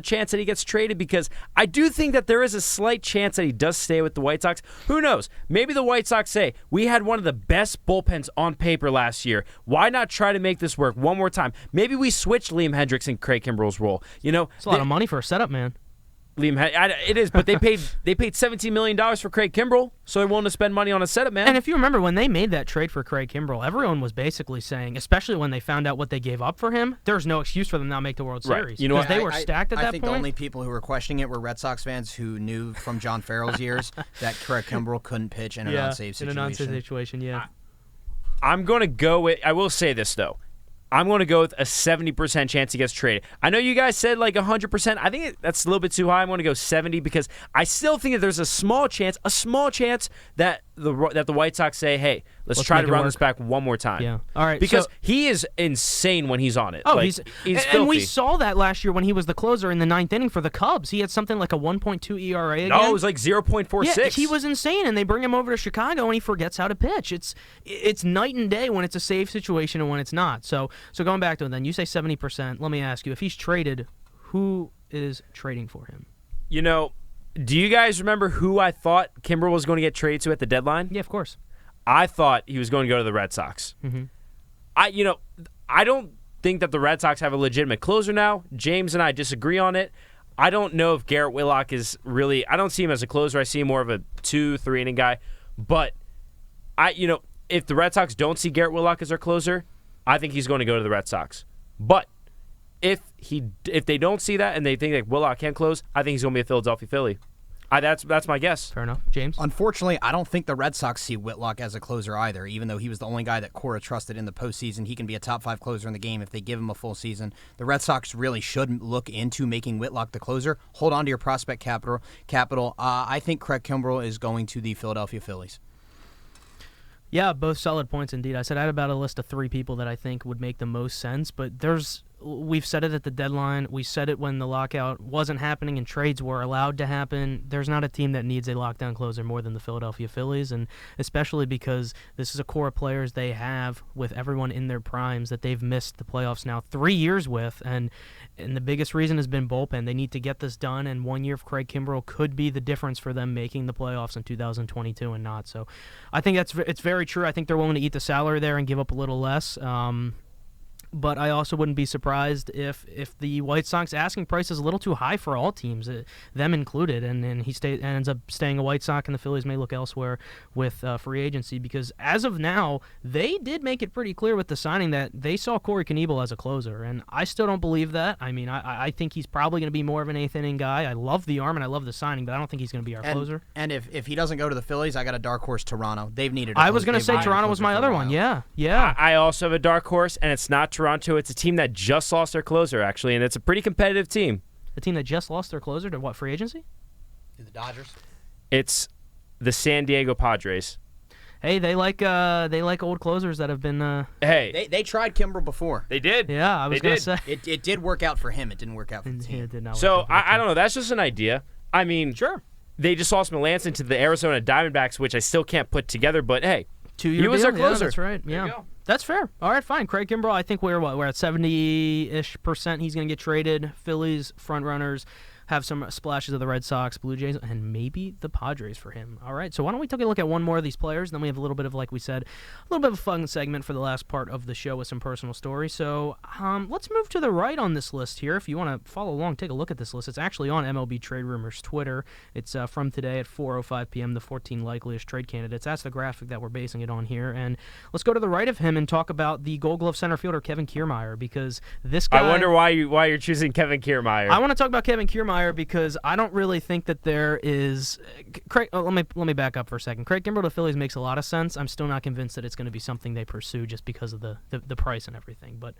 chance that he gets traded, because I do think that there is a slight chance that he does stay with the White Sox. Who knows? Maybe the White Sox say, we had one of the best bullpens on paper last year. Why not try to make this work one more time? Maybe we switch Liam Hendricks and Craig Kimbrell's role. It's a lot of money for a setup, man. It is, but they paid $17 million for Craig Kimbrell, so they're willing to spend money on a setup man. And if you remember, when they made that trade for Craig Kimbrell, everyone was basically saying, especially when they found out what they gave up for him, there's no excuse for them not to make the World Series. You know what? They were stacked at that point. I think the only people who were questioning it were Red Sox fans who knew from John Farrell's years that Craig Kimbrell couldn't pitch in an unsafe situation. In an unsafe situation, yeah. I'm going to go with, I will say this, though. I'm going to go with a 70% chance he gets traded. I know you guys said like 100%. I think that's a little bit too high. I'm going to go 70 because I still think that there's a small chance that the White Sox say, hey, let's try to run this back one more time. Yeah. All right. Because he is insane when he's on it. Oh, like, he's filthy. And we saw that last year when he was the closer in the 9th inning for the Cubs. He had something like a 1.2 ERA again. No, it was like 0.46. Yeah, he was insane, and they bring him over to Chicago, and he forgets how to pitch. It's night and day when it's a safe situation and when it's not. So going back to it then, you say 70%. Let me ask you, if he's traded, who is trading for him? Do you guys remember who I thought Kimbrell was going to get traded to at the deadline? Yeah, of course. I thought he was going to go to the Red Sox. Mm-hmm. I don't think that the Red Sox have a legitimate closer now. James and I disagree on it. I don't know if Garrett Whitlock is really. I don't see him as a closer. I see him more of a 2-3 inning guy. But if the Red Sox don't see Garrett Whitlock as their closer, I think he's going to go to the Red Sox. But if they don't see that and they think that Whitlock can close, I think he's going to be a Philadelphia Philly. That's my guess. Fair enough. James? Unfortunately, I don't think the Red Sox see Whitlock as a closer either, even though he was the only guy that Cora trusted in the postseason. He can be a top 5 closer in the game if they give him a full season. The Red Sox really should look into making Whitlock the closer. Hold on to your prospect capital. I think Craig Kimbrell is going to the Philadelphia Phillies. Yeah, both solid points indeed. I said I had about a list of 3 people that I think would make the most sense, but we've said it at the deadline. We said it when the lockout wasn't happening and trades were allowed to happen. There's not a team that needs a lockdown closer more than the Philadelphia Phillies, and especially because this is a core of players they have with everyone in their primes that they've missed the playoffs now 3 years with, and the biggest reason has been bullpen. They need to get this done, and 1 year of Craig Kimbrell could be the difference for them making the playoffs in 2022 and not. So I think it's very true. I think they're willing to eat the salary there and give up a little less. But I also wouldn't be surprised if the White Sox asking price is a little too high for all teams, them included, and he ends up staying a White Sox, and the Phillies may look elsewhere with free agency, because as of now, they did make it pretty clear with the signing that they saw Corey Knebel as a closer, and I still don't believe that. I mean, I think he's probably going to be more of an 8th inning guy. I love the arm and I love the signing, but I don't think he's going to be our closer. And if he doesn't go to the Phillies, I got a dark horse, Toronto. They've needed I was going to say Toronto was my other one. Yeah. I also have a dark horse, and it's not Toronto. It's a team that just lost their closer, actually, and it's a pretty competitive team. A team that just lost their closer to what, free agency? To the Dodgers. It's the San Diego Padres. Hey, they like old closers that have been. Hey, they tried Kimbrell before. They did. Yeah, I was going to say it did work out for him. It didn't work out for the team. It did not. So I don't know. That's just an idea. I mean, sure. They just lost Melanson to the Arizona Diamondbacks, which I still can't put together. But hey, 2-year he was deal? their closer. Yeah, that's right. There Yeah. you go. That's fair. All right, fine. Craig Kimbrell, I think we're at 70-ish% he's going to get traded. Phillies, front runners, have some splashes of the Red Sox, Blue Jays, and maybe the Padres for him. All right, so why don't we take a look at one more of these players, then we have a little bit of, like we said, a little bit of a fun segment for the last part of the show with some personal stories. So let's move to the right on this list here. If you want to follow along, take a look at this list. It's actually on MLB Trade Rumors Twitter. It's from today at 4:05 p.m., the 14 likeliest trade candidates. That's the graphic that we're basing it on here. And let's go to the right of him and talk about the Gold Glove center fielder Kevin Kiermeier, because this guy... I wonder why you're choosing Kevin Kiermeier. I want to talk about Kevin Kiermeier because I don't really think that there is. Let me back up for a second. Craig Kimbrell to Phillies makes a lot of sense. I'm still not convinced that it's going to be something they pursue just because of the price and everything. But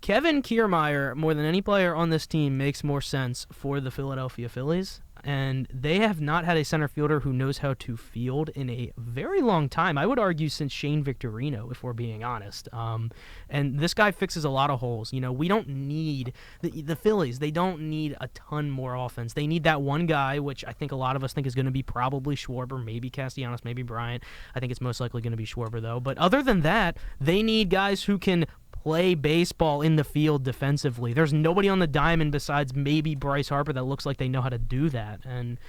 Kevin Kiermeier, more than any player on this team, makes more sense for the Philadelphia Phillies. And they have not had a center fielder who knows how to field in a very long time. I would argue since Shane Victorino, if we're being honest. And this guy fixes a lot of holes. We don't need the Phillies. They don't need a ton more offense. They need that one guy, which I think a lot of us think is going to be probably Schwarber, maybe Castellanos, maybe Bryant. I think it's most likely going to be Schwarber, though. But other than that, they need guys who can play baseball in the field defensively. There's nobody on the diamond besides maybe Bryce Harper that looks like they know how to do that. And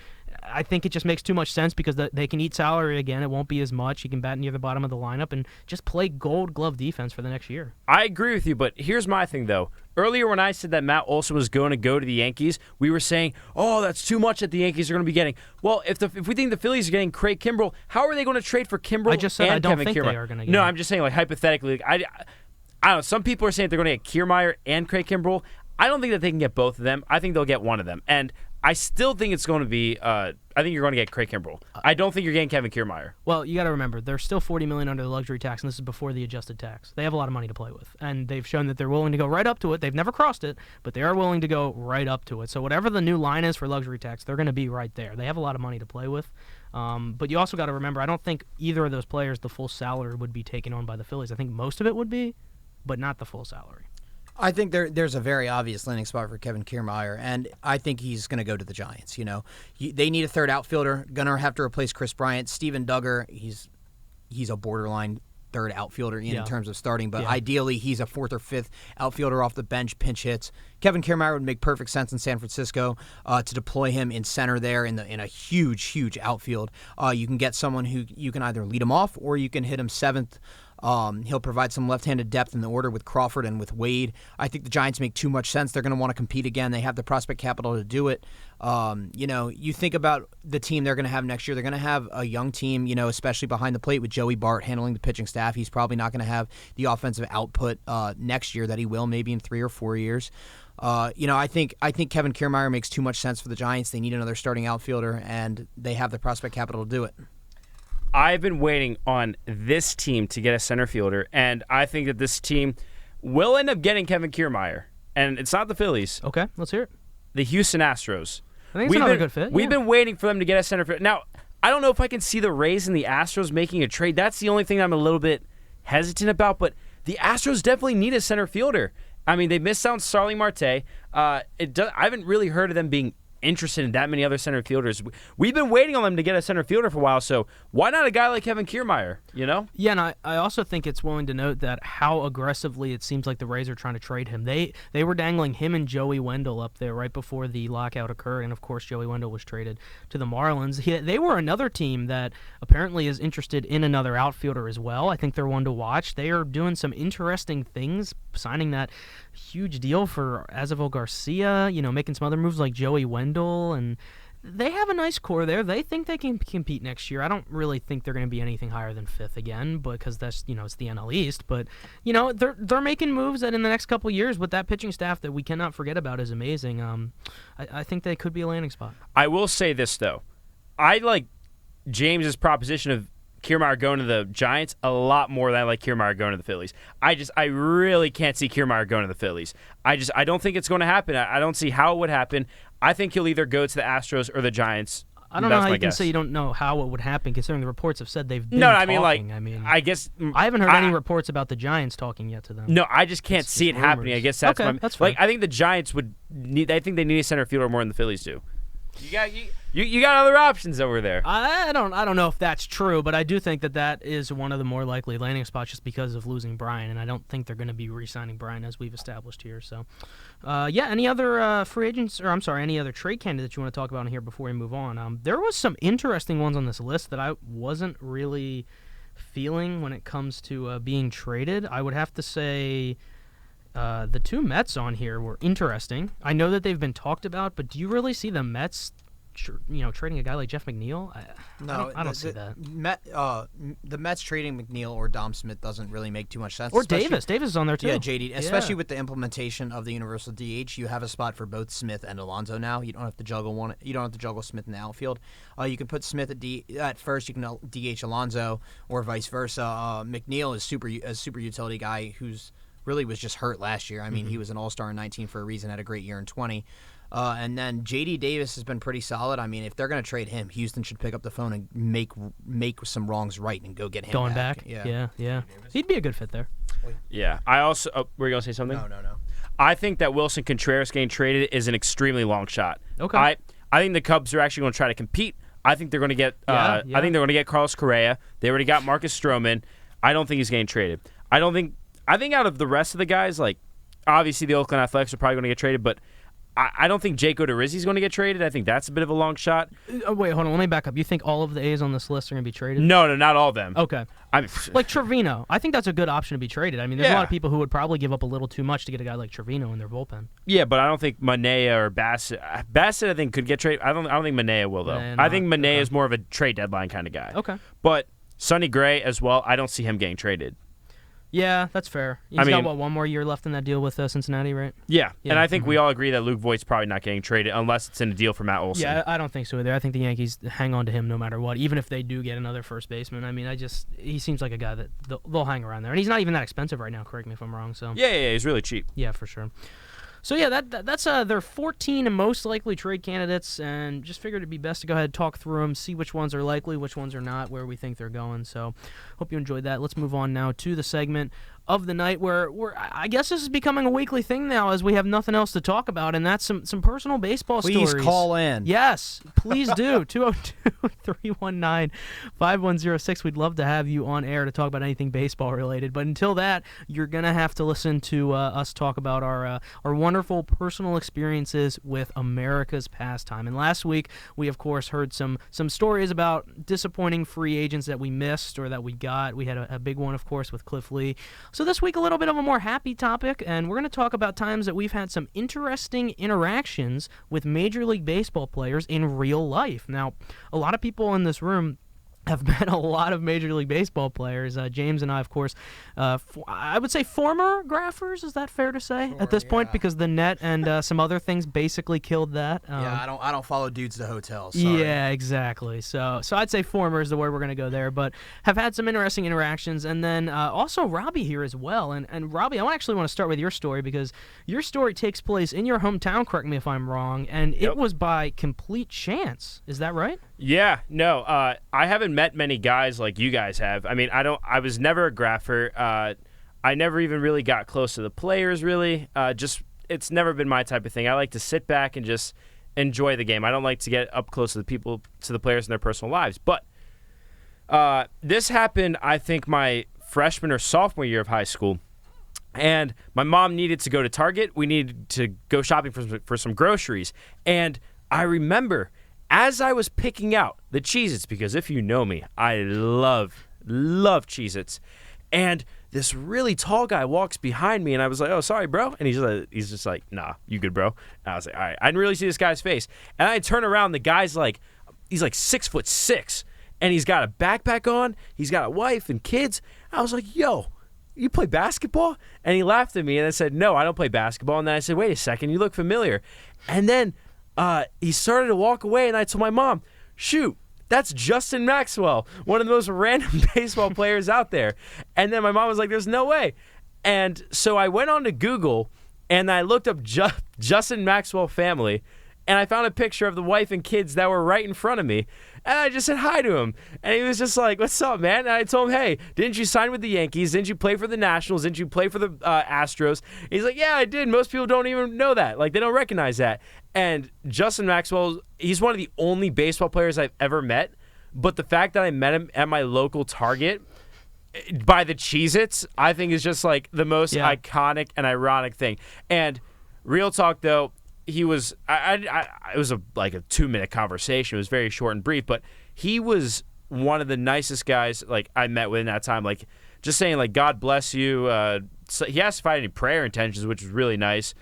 I think it just makes too much sense because they can eat salary again. It won't be as much. He can bat near the bottom of the lineup and just play gold glove defense for the next year. I agree with you, but here's my thing, though. Earlier when I said that Matt Olson was going to go to the Yankees, we were saying, oh, that's too much that the Yankees are going to be getting. Well, if we think the Phillies are getting Craig Kimbrell, how are they going to trade for Kimbrell I just said and I don't Kevin think Kiermaier? they are going to get No, him. I'm just saying, like, hypothetically, I don't know. Some people are saying they're going to get Kiermaier and Craig Kimbrell. I don't think that they can get both of them. I think they'll get one of them. And I still think it's going to be I think you're going to get Craig Kimbrell. I don't think you're getting Kevin Kiermaier. Well, you got to remember, they're still $40 million under the luxury tax, and this is before the adjusted tax. They have a lot of money to play with, and they've shown that they're willing to go right up to it. They've never crossed it, but they are willing to go right up to it. So whatever the new line is for luxury tax, they're going to be right there. They have a lot of money to play with. But you also got to remember, I don't think either of those players, the full salary would be taken on by the Phillies. I think most of it would be, but not the full salary. I think there's a very obvious landing spot for Kevin Kiermaier, and I think he's going to go to the Giants. They need a third outfielder. Going to have to replace Chris Bryant. Steven Duggar, he's a borderline third outfielder in terms of starting, but ideally he's a fourth or fifth outfielder off the bench, pinch hits. Kevin Kiermaier would make perfect sense in San Francisco to deploy him in center there in a huge outfield. You can get someone who you can either lead him off or you can hit him seventh. He'll provide some left-handed depth in the order with Crawford and with Wade. I think the Giants make too much sense. They're going to want to compete again. They have the prospect capital to do it. You think about the team they're going to have next year. They're going to have a young team, especially behind the plate with Joey Bart handling the pitching staff. He's probably not going to have the offensive output next year that he will maybe in 3 or 4 years. I think Kevin Kiermaier makes too much sense for the Giants. They need another starting outfielder, and they have the prospect capital to do it. I've been waiting on this team to get a center fielder, and I think that this team will end up getting Kevin Kiermaier. And it's not the Phillies. Okay, let's hear it. The Houston Astros. I think it's another good fit. We've been waiting for them to get a center fielder. Now, I don't know if I can see the Rays and the Astros making a trade. That's the only thing I'm a little bit hesitant about, but the Astros definitely need a center fielder. I mean, they missed out on Starling Marte. I haven't really heard of them being interested in that many other center fielders. We've been waiting on them to get a center fielder for a while, so why not a guy like Kevin Kiermaier, Yeah, and I also think it's willing to note that how aggressively it seems like the Rays are trying to trade him. They were dangling him and Joey Wendell up there right before the lockout occurred, and of course Joey Wendell was traded to the Marlins. They were another team that apparently is interested in another outfielder as well. I think they're one to watch. They are doing some interesting things, signing that huge deal for Azavel Garcia, making some other moves like Joey Wendell, and they have a nice core there. They think they can compete next year. I don't really think they're going to be anything higher than fifth again because that's, it's the NL East, but they're making moves that in the next couple of years with that pitching staff that we cannot forget about is amazing. I think they could be a landing spot. I will say this though. I like James's proposition of Kiermaier going to the Giants a lot more than I like Kiermaier going to the Phillies. I really can't see Kiermaier going to the Phillies. I don't think it's going to happen. I don't see how it would happen. I think he'll either go to the Astros or the Giants. I don't know how you can say you don't know how it would happen, considering the reports have said they've been talking. I guess I haven't heard any reports about the Giants talking yet to them. No, I just can't see it happening. I guess that's okay, that's fine. I think the Giants would need. I think they need a center fielder more than the Phillies do. You got other options over there. I don't know if that's true, but I do think that is one of the more likely landing spots just because of losing Brian, and I don't think they're going to be re-signing Brian as we've established here. So, any other free agents, or I'm sorry, any other trade candidates you want to talk about in here before we move on? There was some interesting ones on this list that I wasn't really feeling when it comes to being traded. I would have to say the two Mets on here were interesting. I know that they've been talked about, but do you really see the Mets trading a guy like Jeff McNeil? I don't see that. The Mets trading McNeil or Dom Smith doesn't really make too much sense. Or Davis. Davis is on there too. Yeah, JD. Especially with the implementation of the universal DH, you have a spot for both Smith and Alonso now. You don't have to juggle one. You don't have to juggle Smith in the outfield. You can put Smith at first. You can DH Alonso or vice versa. McNeil is a super utility guy who's really was just hurt last year. I mean, he was an All-Star in 19 for a reason, had a great year in 20. And then J.D. Davis has been pretty solid. I mean, if they're going to trade him, Houston should pick up the phone and make some wrongs right and go get him Going back. Yeah. He'd be a good fit there. Yeah. I also were you going to say something? No. I think that Wilson Contreras getting traded is an extremely long shot. Okay. I think the Cubs are actually going to try to compete. I think they're going to get I think they're going to get Carlos Correa. They already got Marcus Stroman. I don't think he's getting traded. I think out of the rest of the guys, like obviously the Oakland Athletics are probably going to get traded, but I don't think Jake Odorizzi is going to get traded. I think that's a bit of a long shot. Wait, hold on. Let me back up. You think all of the A's on this list are going to be traded? No, not all of them. Okay. Like Trevino. I think that's a good option to be traded. I mean, there's a lot of people who would probably give up a little too much to get a guy like Trevino in their bullpen. Yeah, but I don't think Manea or Bassett. Bassett, I think, could get traded. I don't think Manea will, though. I think Manea is more of a trade deadline kind of guy. Okay. But Sonny Gray as well, I don't see him getting traded. Yeah, that's fair. He's got, one more year left in that deal with Cincinnati, right? Yeah. And I think we all agree that Luke Voigt's probably not getting traded unless it's in a deal for Matt Olson. Yeah, I don't think so either. I think the Yankees hang on to him no matter what, even if they do get another first baseman. I mean, he seems like a guy that they'll hang around there. And he's not even that expensive right now, correct me if I'm wrong. So Yeah, he's really cheap. Yeah, for sure. So yeah, that's their 14 most likely trade candidates, and just figured it'd be best to go ahead and talk through them, see which ones are likely, which ones are not, where we think they're going. So hope you enjoyed that. Let's move on now to the segment of the night where I guess this is becoming a weekly thing now as we have nothing else to talk about, and that's some personal baseball stories. Please call in. Yes, please do. 202-319-5106. We'd love to have you on air to talk about anything baseball related, but until that, you're going to have to listen to us talk about our wonderful personal experiences with America's Pastime. And last week, we of course heard some stories about disappointing free agents that we missed or that we got. We had a big one, of course, with Cliff Lee. So this week, a little bit of a more happy topic, and we're going to talk about times that we've had some interesting interactions with Major League Baseball players in real life. Now, a lot of people in this room have met a lot of Major League Baseball players. James and I, of course, I would say former graphers. Is that fair to say at this point? Because the net and some other things basically killed that. I don't follow dudes to hotels. Sorry. Yeah, exactly. So I'd say former is the word we're going to go there, but have had some interesting interactions. And then also Robbie here as well. And Robbie, I actually want to start with your story because your story takes place in your hometown, correct me if I'm wrong, and it was by complete chance. Is that right? Yeah, no, I haven't met many guys like you guys have. I mean, I was never a grapher. I never even really got close to the players, really. It's never been my type of thing. I like to sit back and just enjoy the game. I don't like to get up close to the players in their personal lives. But this happened, I think, my freshman or sophomore year of high school. And my mom needed to go to Target. We needed to go shopping for some groceries. And I remember, as I was picking out the Cheez-Its, because if you know me, I love Cheez-Its, and this really tall guy walks behind me, and I was like, "Oh, sorry, bro," and he's just like, "Nah, you good, bro?" And I was like, "All right." I didn't really see this guy's face, and I turn around, the guy's like, he's like 6'6", and he's got a backpack on, he's got a wife and kids. I was like, "Yo, you play basketball?" And he laughed at me, and I said, "No, I don't play basketball." And then I said, "Wait a second, you look familiar," and then he started to walk away, and I told my mom, "Shoot, that's Justin Maxwell, one of the most random baseball players out there." And then my mom was like, "There's no way." And so I went on to Google, and I looked up Justin Maxwell family, and I found a picture of the wife and kids that were right in front of me. And I just said hi to him. And he was just like, "What's up, man?" And I told him, "Hey, didn't you sign with the Yankees? Didn't you play for the Nationals? Didn't you play for the Astros?" And he's like, "Yeah, I did. Most people don't even know that. Like, they don't recognize that." And Justin Maxwell, he's one of the only baseball players I've ever met. But the fact that I met him at my local Target by the Cheez-Its, I think is just like the most iconic and ironic thing. And real talk, though, he was it was like a 2-minute conversation. It was very short and brief, but he was one of the nicest guys like I met with in that time. Like, just saying, like, "God bless you." So he asked if I had any prayer intentions, which was really nice.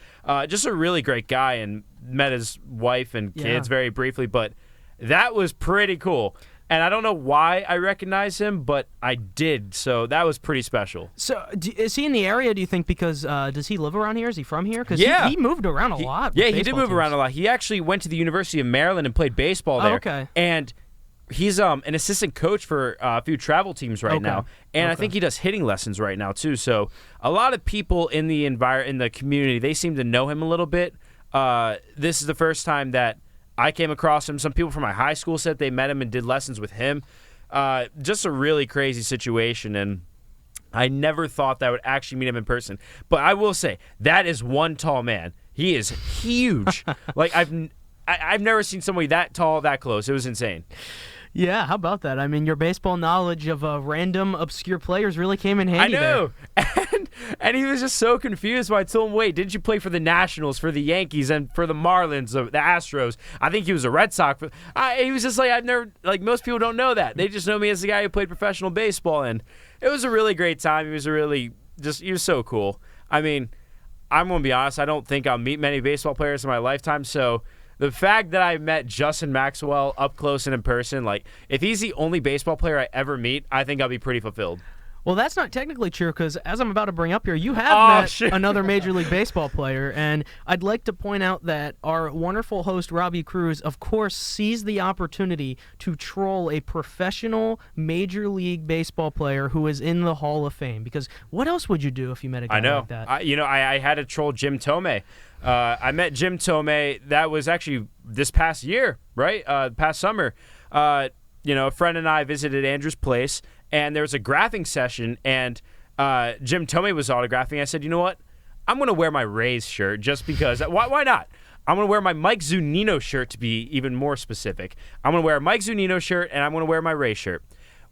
Just a really great guy, and met his wife and kids very briefly, but that was pretty cool. And I don't know why I recognize him, but I did, so that was pretty special. So is he in the area, do you think, because does he live around here? Is he from here? Because he moved around a lot. Yeah, he did move around a lot. He actually went to the University of Maryland and played baseball there. Okay. And he's an assistant coach for a few travel teams right now, and I think he does hitting lessons right now too. So a lot of people in the community, they seem to know him a little bit. This is the first time that I came across him. Some people from my high school said they met him and did lessons with him. Just a really crazy situation, and I never thought that I would actually meet him in person. But I will say, that is one tall man. He is huge. Like, I've never seen somebody that tall, that close. It was insane. Yeah, how about that? I mean, your baseball knowledge of random obscure players really came in handy. I know. And he was just so confused when I told him, wait, didn't you play for the Nationals, for the Yankees, and for the Marlins, the Astros? I think he was a Red Sox. He was just like, I've never, like, most people don't know that. They just know me as the guy who played professional baseball. And it was a really great time. He was he was so cool. I mean, I'm going to be honest, I don't think I'll meet many baseball players in my lifetime, so the fact that I met Justin Maxwell up close and in person, like, if he's the only baseball player I ever meet, I think I'll be pretty fulfilled. Well, that's not technically true because, as I'm about to bring up here, you have met another Major League Baseball player, and I'd like to point out that our wonderful host, Robbie Cruz, of course, seized the opportunity to troll a professional Major League Baseball player who is in the Hall of Fame, because what else would you do if you met a guy like that? I had to troll Jim Thome. I met Jim Thome. That was actually this past year, right? Past summer. A friend and I visited Andrew's place, and there was a graphing session, and Jim Thome was autographing. I said, you know what? I'm going to wear my Rays shirt just because. Why not? I'm going to wear my Mike Zunino shirt, to be even more specific. I'm going to wear a Mike Zunino shirt, and I'm going to wear my Rays shirt.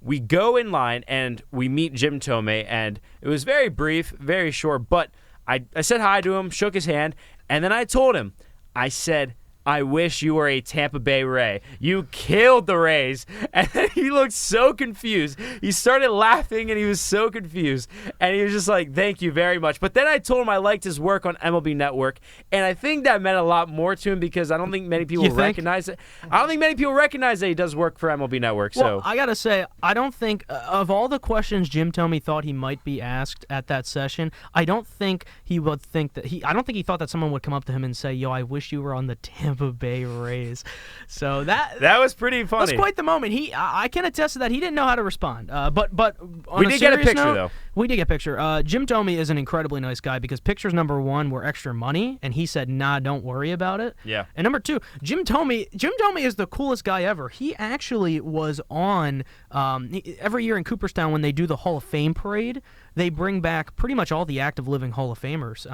We go in line, and we meet Jim Thome, and it was very brief, very short, but I said hi to him, shook his hand, and then I told him, I said, I wish you were a Tampa Bay Ray. You killed the Rays. And he looked so confused. He started laughing, and he was so confused. And he was just like, thank you very much. But then I told him I liked his work on MLB Network, and I think that meant a lot more to him because I don't think many people recognize it. I don't think many people recognize that he does work for MLB Network. Well, I got to say, I don't think, of all the questions Jim Thome thought he might be asked at that session, I don't think he would think that I don't think he thought that someone would come up to him and say, yo, I wish you were on the Tampa Bay Rays. So that was pretty funny. That's quite the moment. I can attest to that. He didn't know how to respond. But on we did get a picture though. We did get a picture. Jim Thome is an incredibly nice guy because pictures number one were extra money, and he said, nah, don't worry about it. Yeah. And number two, Jim Thome is the coolest guy ever. He actually was on every year in Cooperstown when they do the Hall of Fame parade. They bring back pretty much all the active living Hall of Famers.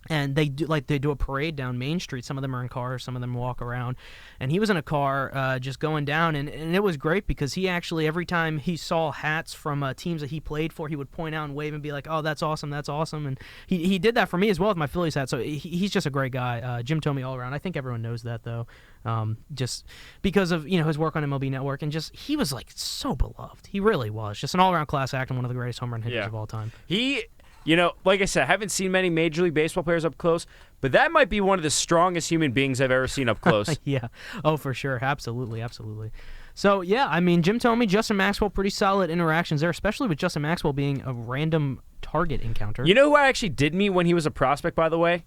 And they do a parade down Main Street. Some of them are in cars, some of them walk around. And he was in a car just going down, and it was great because he actually, every time he saw hats from teams that he played for, he would point out and wave and be like, oh, that's awesome, that's awesome. And he did that for me as well with my Phillies hat. So he's just a great guy. Jim Thome all around. I think everyone knows that, though, just because of his work on MLB Network. And just he was like so beloved. He really was. Just an all-around class act and one of the greatest home run hitters of all time. Like I said, I haven't seen many Major League Baseball players up close, but that might be one of the strongest human beings I've ever seen up close. Yeah. Oh, for sure. Absolutely. Absolutely. So, yeah, I mean, Jim Thome, Justin Maxwell, pretty solid interactions there, especially with Justin Maxwell being a random target encounter. You know who I actually did meet when he was a prospect, by the way?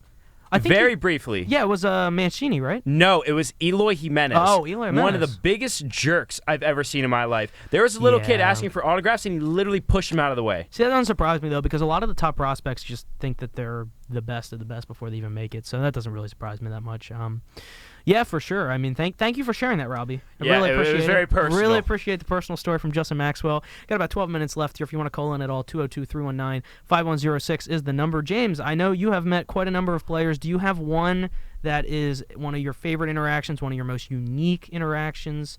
I think very briefly. Yeah, it was Mancini, right? No, it was Eloy Jimenez. Oh, Eloy Jimenez. One of the biggest jerks I've ever seen in my life. There was a little kid asking for autographs, and he literally pushed him out of the way. See, that doesn't surprise me, though, because a lot of the top prospects just think that they're the best of the best before they even make it, so that doesn't really surprise me that much. Yeah, for sure. I mean, thank you for sharing that, Robbie. I really appreciate it was very personal. Really appreciate the personal story from Justin Maxwell. Got about 12 minutes left here. If you want to call in at all, 202-319-5106 is the number. James, I know you have met quite a number of players. Do you have one that is one of your favorite interactions, one of your most unique interactions,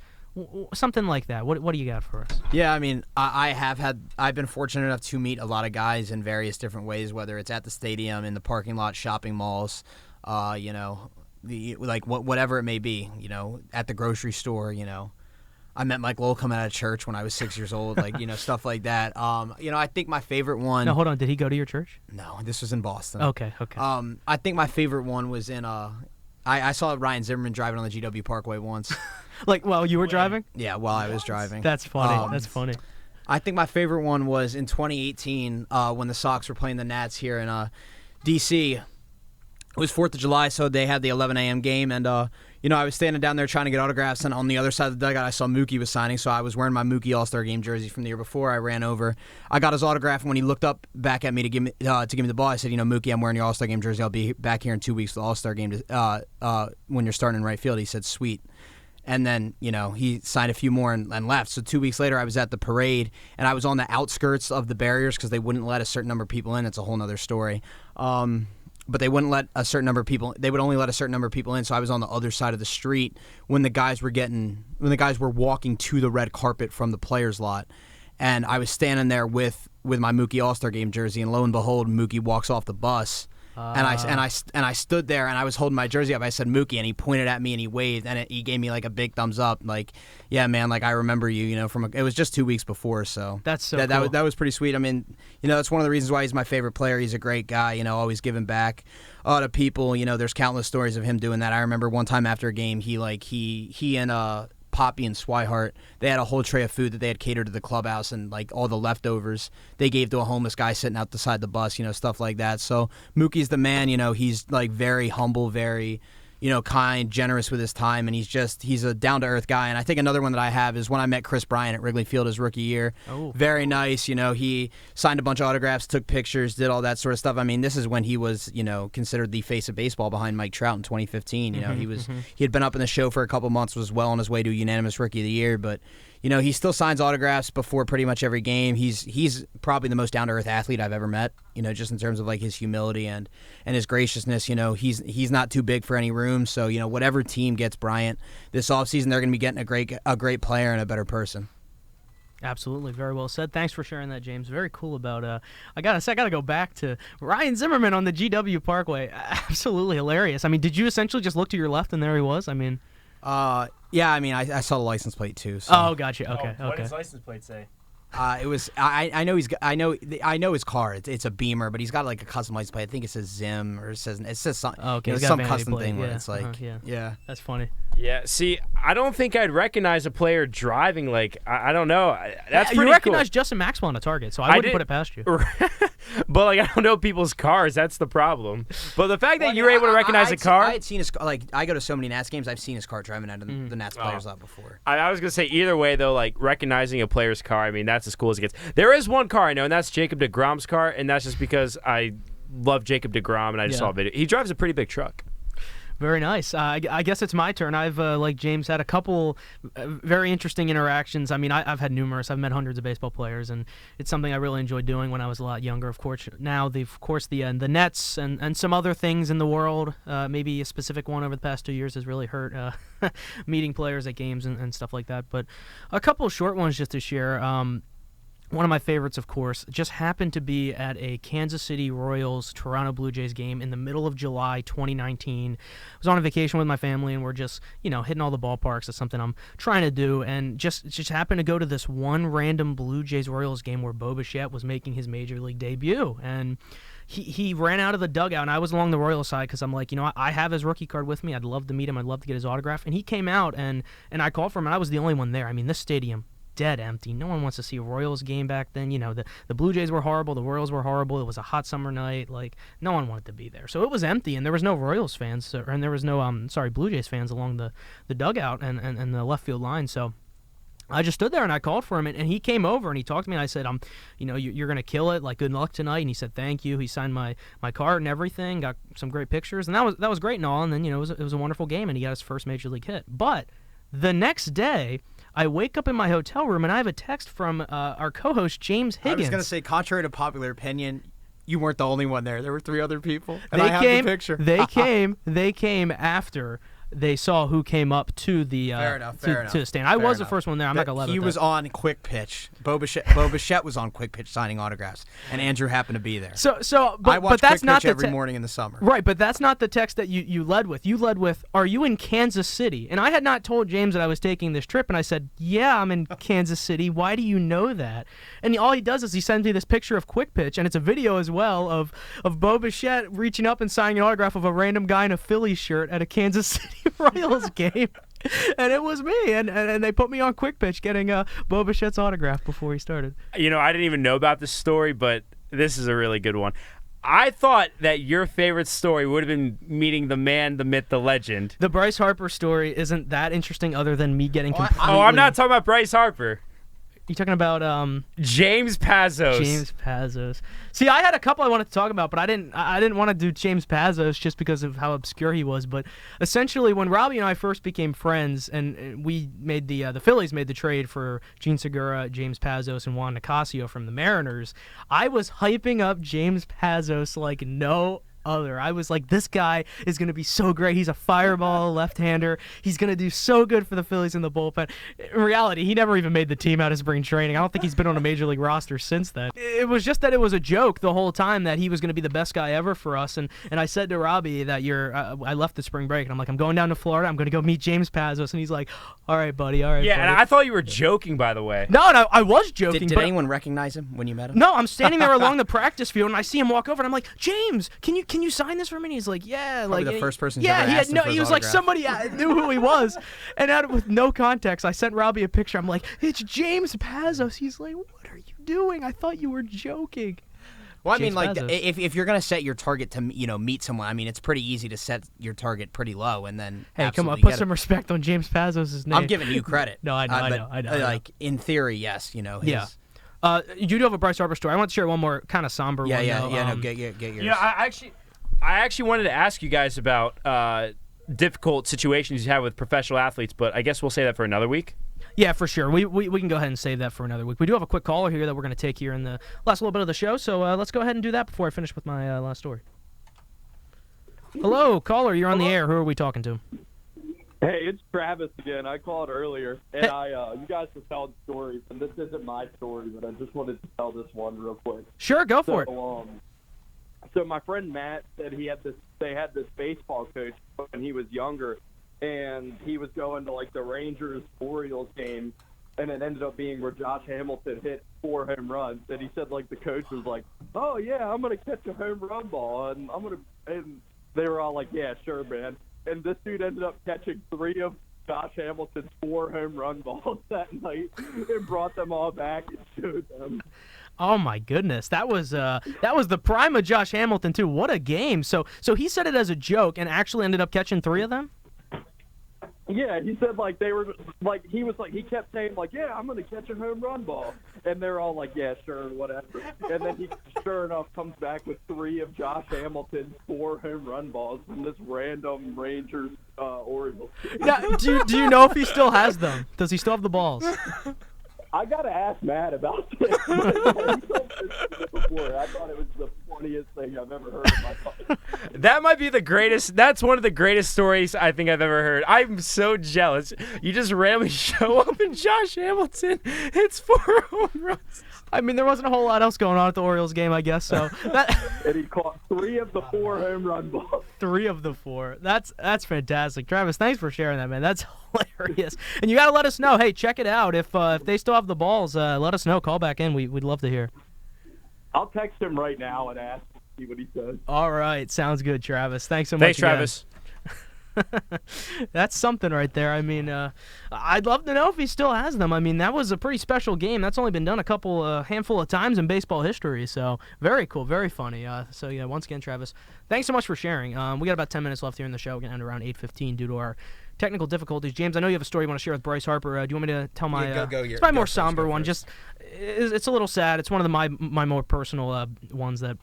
something like that? What do you got for us? Yeah, I mean, I've been fortunate enough to meet a lot of guys in various different ways, whether it's at the stadium, in the parking lot, shopping malls, whatever it may be, at the grocery store, I met Mike Lowell coming out of church when I was 6 years old, stuff like that. I think my favorite one. No, hold on. Did he go to your church? No, this was in Boston. Okay. I think my favorite one was in I saw Ryan Zimmerman driving on the GW Parkway once. While you were driving? Yeah, while I was driving. That's funny. That's funny. I think my favorite one was in 2018 when the Sox were playing the Nats here in D.C. It was 4th of July, so they had the 11 a.m. game, and I was standing down there trying to get autographs, and on the other side of the dugout, I saw Mookie was signing, so I was wearing my Mookie All-Star Game jersey from the year before. I ran over. I got his autograph, and when he looked up back at me to give me the ball, I said, Mookie, I'm wearing your All-Star Game jersey. I'll be back here in 2 weeks for the All-Star Game when you're starting in right field. He said, sweet. And then, he signed a few more and left. So 2 weeks later, I was at the parade, and I was on the outskirts of the barriers because they wouldn't let a certain number of people in. It's a whole other story. But they wouldn't let a certain number of people. They would only let a certain number of people in. So I was on the other side of the street when the guys were walking to the red carpet from the players' lot, and I was standing there with my Mookie All-Star Game jersey, and lo and behold, Mookie walks off the bus. And I stood there and I was holding my jersey up. I said Mookie, and he pointed at me and he waved, and he gave me like a big thumbs up, like, yeah, man, like I remember you. It was just 2 weeks before, so that's so cool. that was pretty sweet. I mean, that's one of the reasons why he's my favorite player. He's a great guy, always giving back to people. There's countless stories of him doing that. I remember one time after a game, he and Poppy and Swihart, they had a whole tray of food that they had catered to the clubhouse, and like all the leftovers they gave to a homeless guy sitting out the side of the bus, stuff like that. So Mookie's the man. He's like very humble, very kind, generous with his time, and he's a down-to-earth guy. And I think another one that I have is when I met Chris Bryant at Wrigley Field his rookie year. Oh. Very nice. He signed a bunch of autographs, took pictures, did all that sort of stuff. I mean, this is when he was, considered the face of baseball behind Mike Trout in 2015. He had been up in the show for a couple months, was well on his way to unanimous Rookie of the Year, but he still signs autographs before pretty much every game. He's probably the most down-to-earth athlete I've ever met, just in terms of like his humility and his graciousness. He's not too big for any room, so whatever team gets Bryant this offseason, they're going to be getting a great player and a better person. Absolutely, very well said. Thanks for sharing that, James. Very cool about. I gotta go back to Ryan Zimmerman on the GW Parkway. Absolutely hilarious. I mean, did you essentially just look to your left and there he was? I mean, yeah. I mean, I saw the license plate too. So. Oh, gotcha. Okay. What does license plate say? It was I know his car. It's a Beamer, but he's got like a custom license plate. I think it says Zim or it says something. Oh, okay, some custom thing where it's like yeah. That's funny. Yeah, see, I don't think I'd recognize a player driving. Like, I don't know. That's pretty You recognize cool. Justin Maxwell on a Target, so I wouldn't put it past you. But like, I don't know people's cars. That's the problem. But the fact that you were able to recognize a car, I had seen his car. Like, I go to so many Nats games. I've seen his car driving out of the Nats players lot before. I was gonna say either way though. Like recognizing a player's car, I mean, that's as cool as it gets. There is one car I know, and that's Jacob deGrom's car, and that's just because I love Jacob deGrom, and I just saw a video. He drives a pretty big truck. Very nice. I guess it's my turn. I've, like James, had a couple very interesting interactions. I mean, I've had numerous. I've met hundreds of baseball players, and it's something I really enjoyed doing when I was a lot younger. Of course, now the Nets and some other things in the world. Maybe a specific one over the past 2 years has really hurt meeting players at games and stuff like that. But a couple of short ones just to share. One of my favorites, of course, just happened to be at a Kansas City Royals Toronto Blue Jays game in the middle of July 2019. I was on a vacation with my family, and we're just, hitting all the ballparks. It's something I'm trying to do, and just happened to go to this one random Blue Jays Royals game where Bo Bichette was making his major league debut, and he ran out of the dugout, and I was along the Royals side because I'm like, I have his rookie card with me. I'd love to meet him. I'd love to get his autograph, and he came out, and I called for him, and I was the only one there. I mean, this stadium, dead empty. No one wants to see a Royals game back then. The Blue Jays were horrible. The Royals were horrible. It was a hot summer night. Like, no one wanted to be there. So it was empty, and there was no Royals fans, and there was no Blue Jays fans along the dugout and the left field line. So I just stood there and I called for him, and he came over and he talked to me, and I said, you're gonna kill it. Like, good luck tonight. And he said, thank you. He signed my card and everything. Got some great pictures, and that was great and all. And then it was a wonderful game, and he got his first major league hit. But the next day, I wake up in my hotel room, and I have a text from our co-host, James Higgins. I was going to say, contrary to popular opinion, you weren't the only one there. There were 3 other people, and I have the picture. They came after they saw who came up to the to the stand. I was the first one there. I'm not gonna let it. He was on Quick Pitch. Bo Bichette was on Quick Pitch signing autographs, and Andrew happened to be there. But I watch that's Quick not Pitch every morning in the summer. Right, but that's not the text that you led with. You led with, "Are you in Kansas City?" And I had not told James that I was taking this trip, and I said, "Yeah, I'm in Kansas City. Why do you know that?" And all he does is he sends me this picture of Quick Pitch, and it's a video as well of Bo Bichette reaching up and signing an autograph of a random guy in a Phillies shirt at a Kansas City Royals game. And it was me, and they put me on Quick Pitch getting Bo Bichette's autograph before he started. I didn't even know about this story, but this is a really good one. I thought that your favorite story would have been meeting the man, the myth, the legend. The Bryce Harper story isn't that interesting other than me getting completely... I'm not talking about Bryce Harper. You talking about James Pazos? James Pazos. See, I had a couple I wanted to talk about, but I didn't want to do James Pazos just because of how obscure he was. But essentially, when Robbie and I first became friends, and we made the Phillies made the trade for Gene Segura, James Pazos, and Juan Nicasio from the Mariners, I was hyping up James Pazos like no other. I was like, this guy is going to be so great. He's a fireball left-hander. He's going to do so good for the Phillies in the bullpen. In reality, he never even made the team out of spring training. I don't think he's been on a major league roster since then. It was just that it was a joke the whole time that he was going to be the best guy ever for us. And I said to Robbie that I left the spring break, and I'm like, I'm going down to Florida. I'm going to go meet James Pazos. And he's like, all right, buddy, all right, Yeah, buddy. and I thought you were joking, by the way. No, I was joking. Did but anyone recognize him when you met him? No, I'm standing there along the practice field, and I see him walk over, and I'm like, James, can you sign this for me? And he's like, yeah. Probably like the first person. Yeah, ever asked him for his he was like, autograph. somebody knew who he was. And with no context, I sent Robbie a picture. I'm like, it's James Pazos. He's like, what are you doing? I thought you were joking. Well, I James mean, like, Pazos. if you're gonna set your target to meet someone, I mean, it's pretty easy to set your target pretty low and then. Hey, come on, absolutely put get some it. respect on James Pazos' name. I'm giving you credit. No, I know. Like in theory, yes, Yeah. You do have a Bryce Harper story. I want to share one more kind of somber one. No, get yours. Yeah, I actually wanted to ask you guys about difficult situations you have with professional athletes, but I guess we'll say that for another week. Yeah, for sure. We can go ahead and save that for another week. We do have a quick caller here that we're going to take here in the last little bit of the show, so let's go ahead and do that before I finish with my last story. Hello, caller. You're on the air. Who are we talking to? Hey, it's Travis again. I called earlier, and you guys were telling stories, and this isn't my story, but I just wanted to tell this one real quick. Sure, go for it. So my friend Matt said they had this baseball coach when he was younger, and he was going to like the Rangers-Orioles game, and it ended up being where Josh Hamilton hit 4 home runs, and he said like the coach was like, "Oh yeah, I'm gonna catch a home run ball, and they were all like, "Yeah, sure, man." And this dude ended up catching 3 of Josh Hamilton's 4 home run balls that night and brought them all back and showed them. Oh my goodness, that was the prime of Josh Hamilton too. What a game! So he said it as a joke and actually ended up catching 3 of them. Yeah, he said like they were like he kept saying like, "Yeah, I'm gonna catch a home run ball," and they're all like, "Yeah, sure, whatever." And then he, sure enough, comes back with 3 of Josh Hamilton's 4 home run balls from this random Rangers Orioles. Yeah, do you know if he still has them? Does he still have the balls? I gotta ask Matt about this. He told me this before. I thought it was the funniest thing I've ever heard in my life. That might be the greatest. That's one of the greatest stories I think I've ever heard. I'm so jealous. You just randomly show up and Josh Hamilton hits 4 home runs. I mean, there wasn't a whole lot else going on at the Orioles game, I guess. So And he caught 3 of the 4 home run balls. 3 of the 4. That's fantastic, Travis. Thanks for sharing that, man. That's hilarious. And you got to let us know. Hey, check it out. If they still have the balls, let us know. Call back in. We'd love to hear. I'll text him right now and ask him, see what he says. All right, sounds good, Travis. Thanks so much. Thanks, Travis. That's something right there. I mean, I'd love to know if he still has them. I mean, that was a pretty special game. That's only been done a handful of times in baseball history. So very cool, very funny. So yeah, once again, Travis, thanks so much for sharing. We got about 10 minutes left here in the show. We're gonna end around 8:15 due to our technical difficulties. James, I know you have a story you want to share with Bryce Harper. Do you want me to tell my? Go it's my more first, somber one. first. Just it's a little sad. It's one of my more personal ones that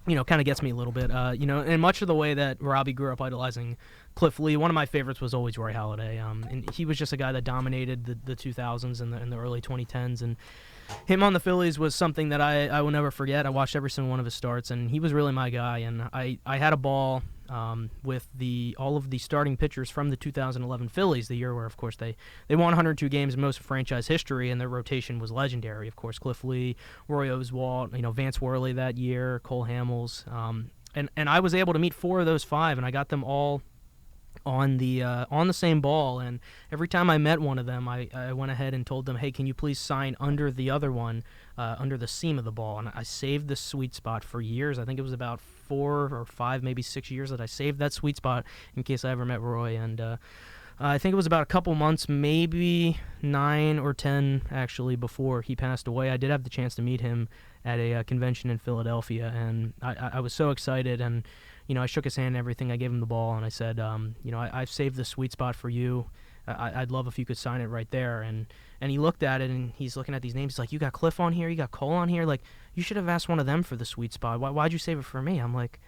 kind of gets me a little bit. In much of the way that Robbie grew up idolizing Cliff Lee, one of my favorites was always Roy Halladay. And he was just a guy that dominated the 2000s and the early 2010s. And him on the Phillies was something that I will never forget. I watched every single one of his starts, and he was really my guy. And I had a ball with all of the starting pitchers from the 2011 Phillies, the year where, of course, they won 102 games in most of franchise history, and their rotation was legendary. Of course, Cliff Lee, Roy Oswalt, Vance Worley that year, Cole Hamels. And I was able to meet 4 of those 5, and I got them all on the same ball. And every time I met one of them, I went ahead and told them, hey, can you please sign under the other one, under the seam of the ball? And I saved the sweet spot for years. I think it was about 4 or 5, maybe 6 years that I saved that sweet spot in case I ever met Roy. And I think it was about a couple months, maybe 9 or 10 actually, before he passed away. I did have the chance to meet him at a convention in Philadelphia, and I was so excited. And I shook his hand and everything. I gave him the ball, and I said, I've saved the sweet spot for you. I'd love if you could sign it right there. And he looked at it, and he's looking at these names. He's like, you got Cliff on here, you got Cole on here. Like, you should have asked one of them for the sweet spot. Why'd you save it for me? I'm like,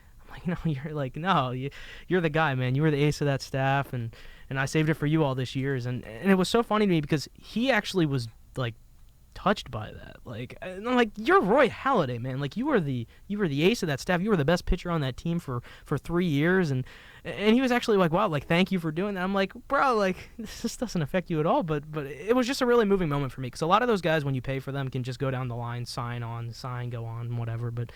you're the guy, man. You were the ace of that staff, and I saved it for you all this years. And it was so funny to me because he actually was like touched by that. And I'm like, you're Roy Halladay, man. Like, you were the ace of that staff. You were the best pitcher on that team for 3 years, and he was actually like, wow, like, thank you for doing that. I'm like, bro, like, this doesn't affect you at all, but it was just a really moving moment for me, because a lot of those guys, when you pay for them, can just go down the line, sign, go on, whatever, but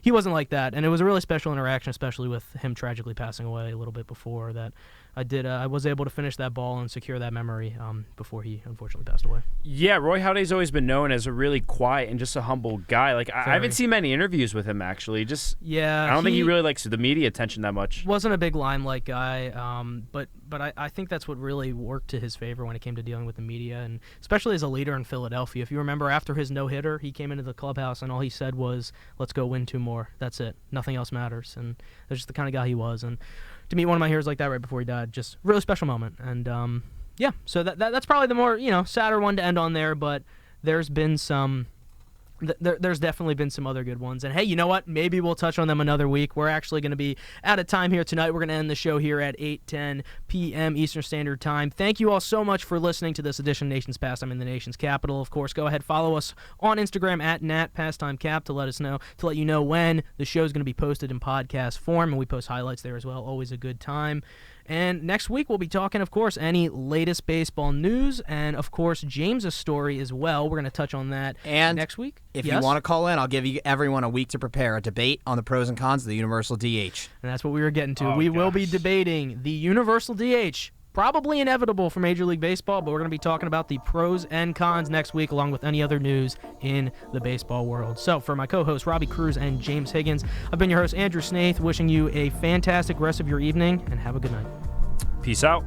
he wasn't like that, and it was a really special interaction, especially with him tragically passing away a little bit before that. I was able to finish that ball and secure that memory before he unfortunately passed away. Yeah, Roy Halladay's always been known as a really quiet and just a humble guy. Like, I haven't seen many interviews with him, actually. I don't think he really likes the media attention that much. Wasn't a big limelight guy, but I think that's what really worked to his favor when it came to dealing with the media, and especially as a leader in Philadelphia. If you remember, after his no-hitter, he came into the clubhouse, and all he said was, let's go win 2 more. That's it. Nothing else matters. And that's just the kind of guy he was. And to meet one of my heroes like that right before he died, just a really special moment. And so that's probably the more sadder one to end on there. But there's been some, there's definitely been some other good ones. And hey, you know what? Maybe we'll touch on them another week. We're actually going to be out of time here tonight. We're going to end the show here at 8:10 p.m. Eastern Standard Time. Thank you all so much for listening to this edition of Nation's Pastime in the Nation's Capital. Of course, go ahead, follow us on Instagram at NatPastimeCap to let you know when the show is going to be posted in podcast form, and we post highlights there as well. Always a good time. And next week, we'll be talking, of course, any latest baseball news, and, of course, James's story as well. We're going to touch on that next week. If you want to call in, I'll give everyone a week to prepare a debate on the pros and cons of the universal DH. And that's what we were getting to. We will be debating the universal DH. Probably inevitable for Major League Baseball, but we're going to be talking about the pros and cons next week, along with any other news in the baseball world. So for my co-hosts, Robbie Cruz and James Higgins, I've been your host, Andrew Snaith, wishing you a fantastic rest of your evening, and have a good night. Peace out.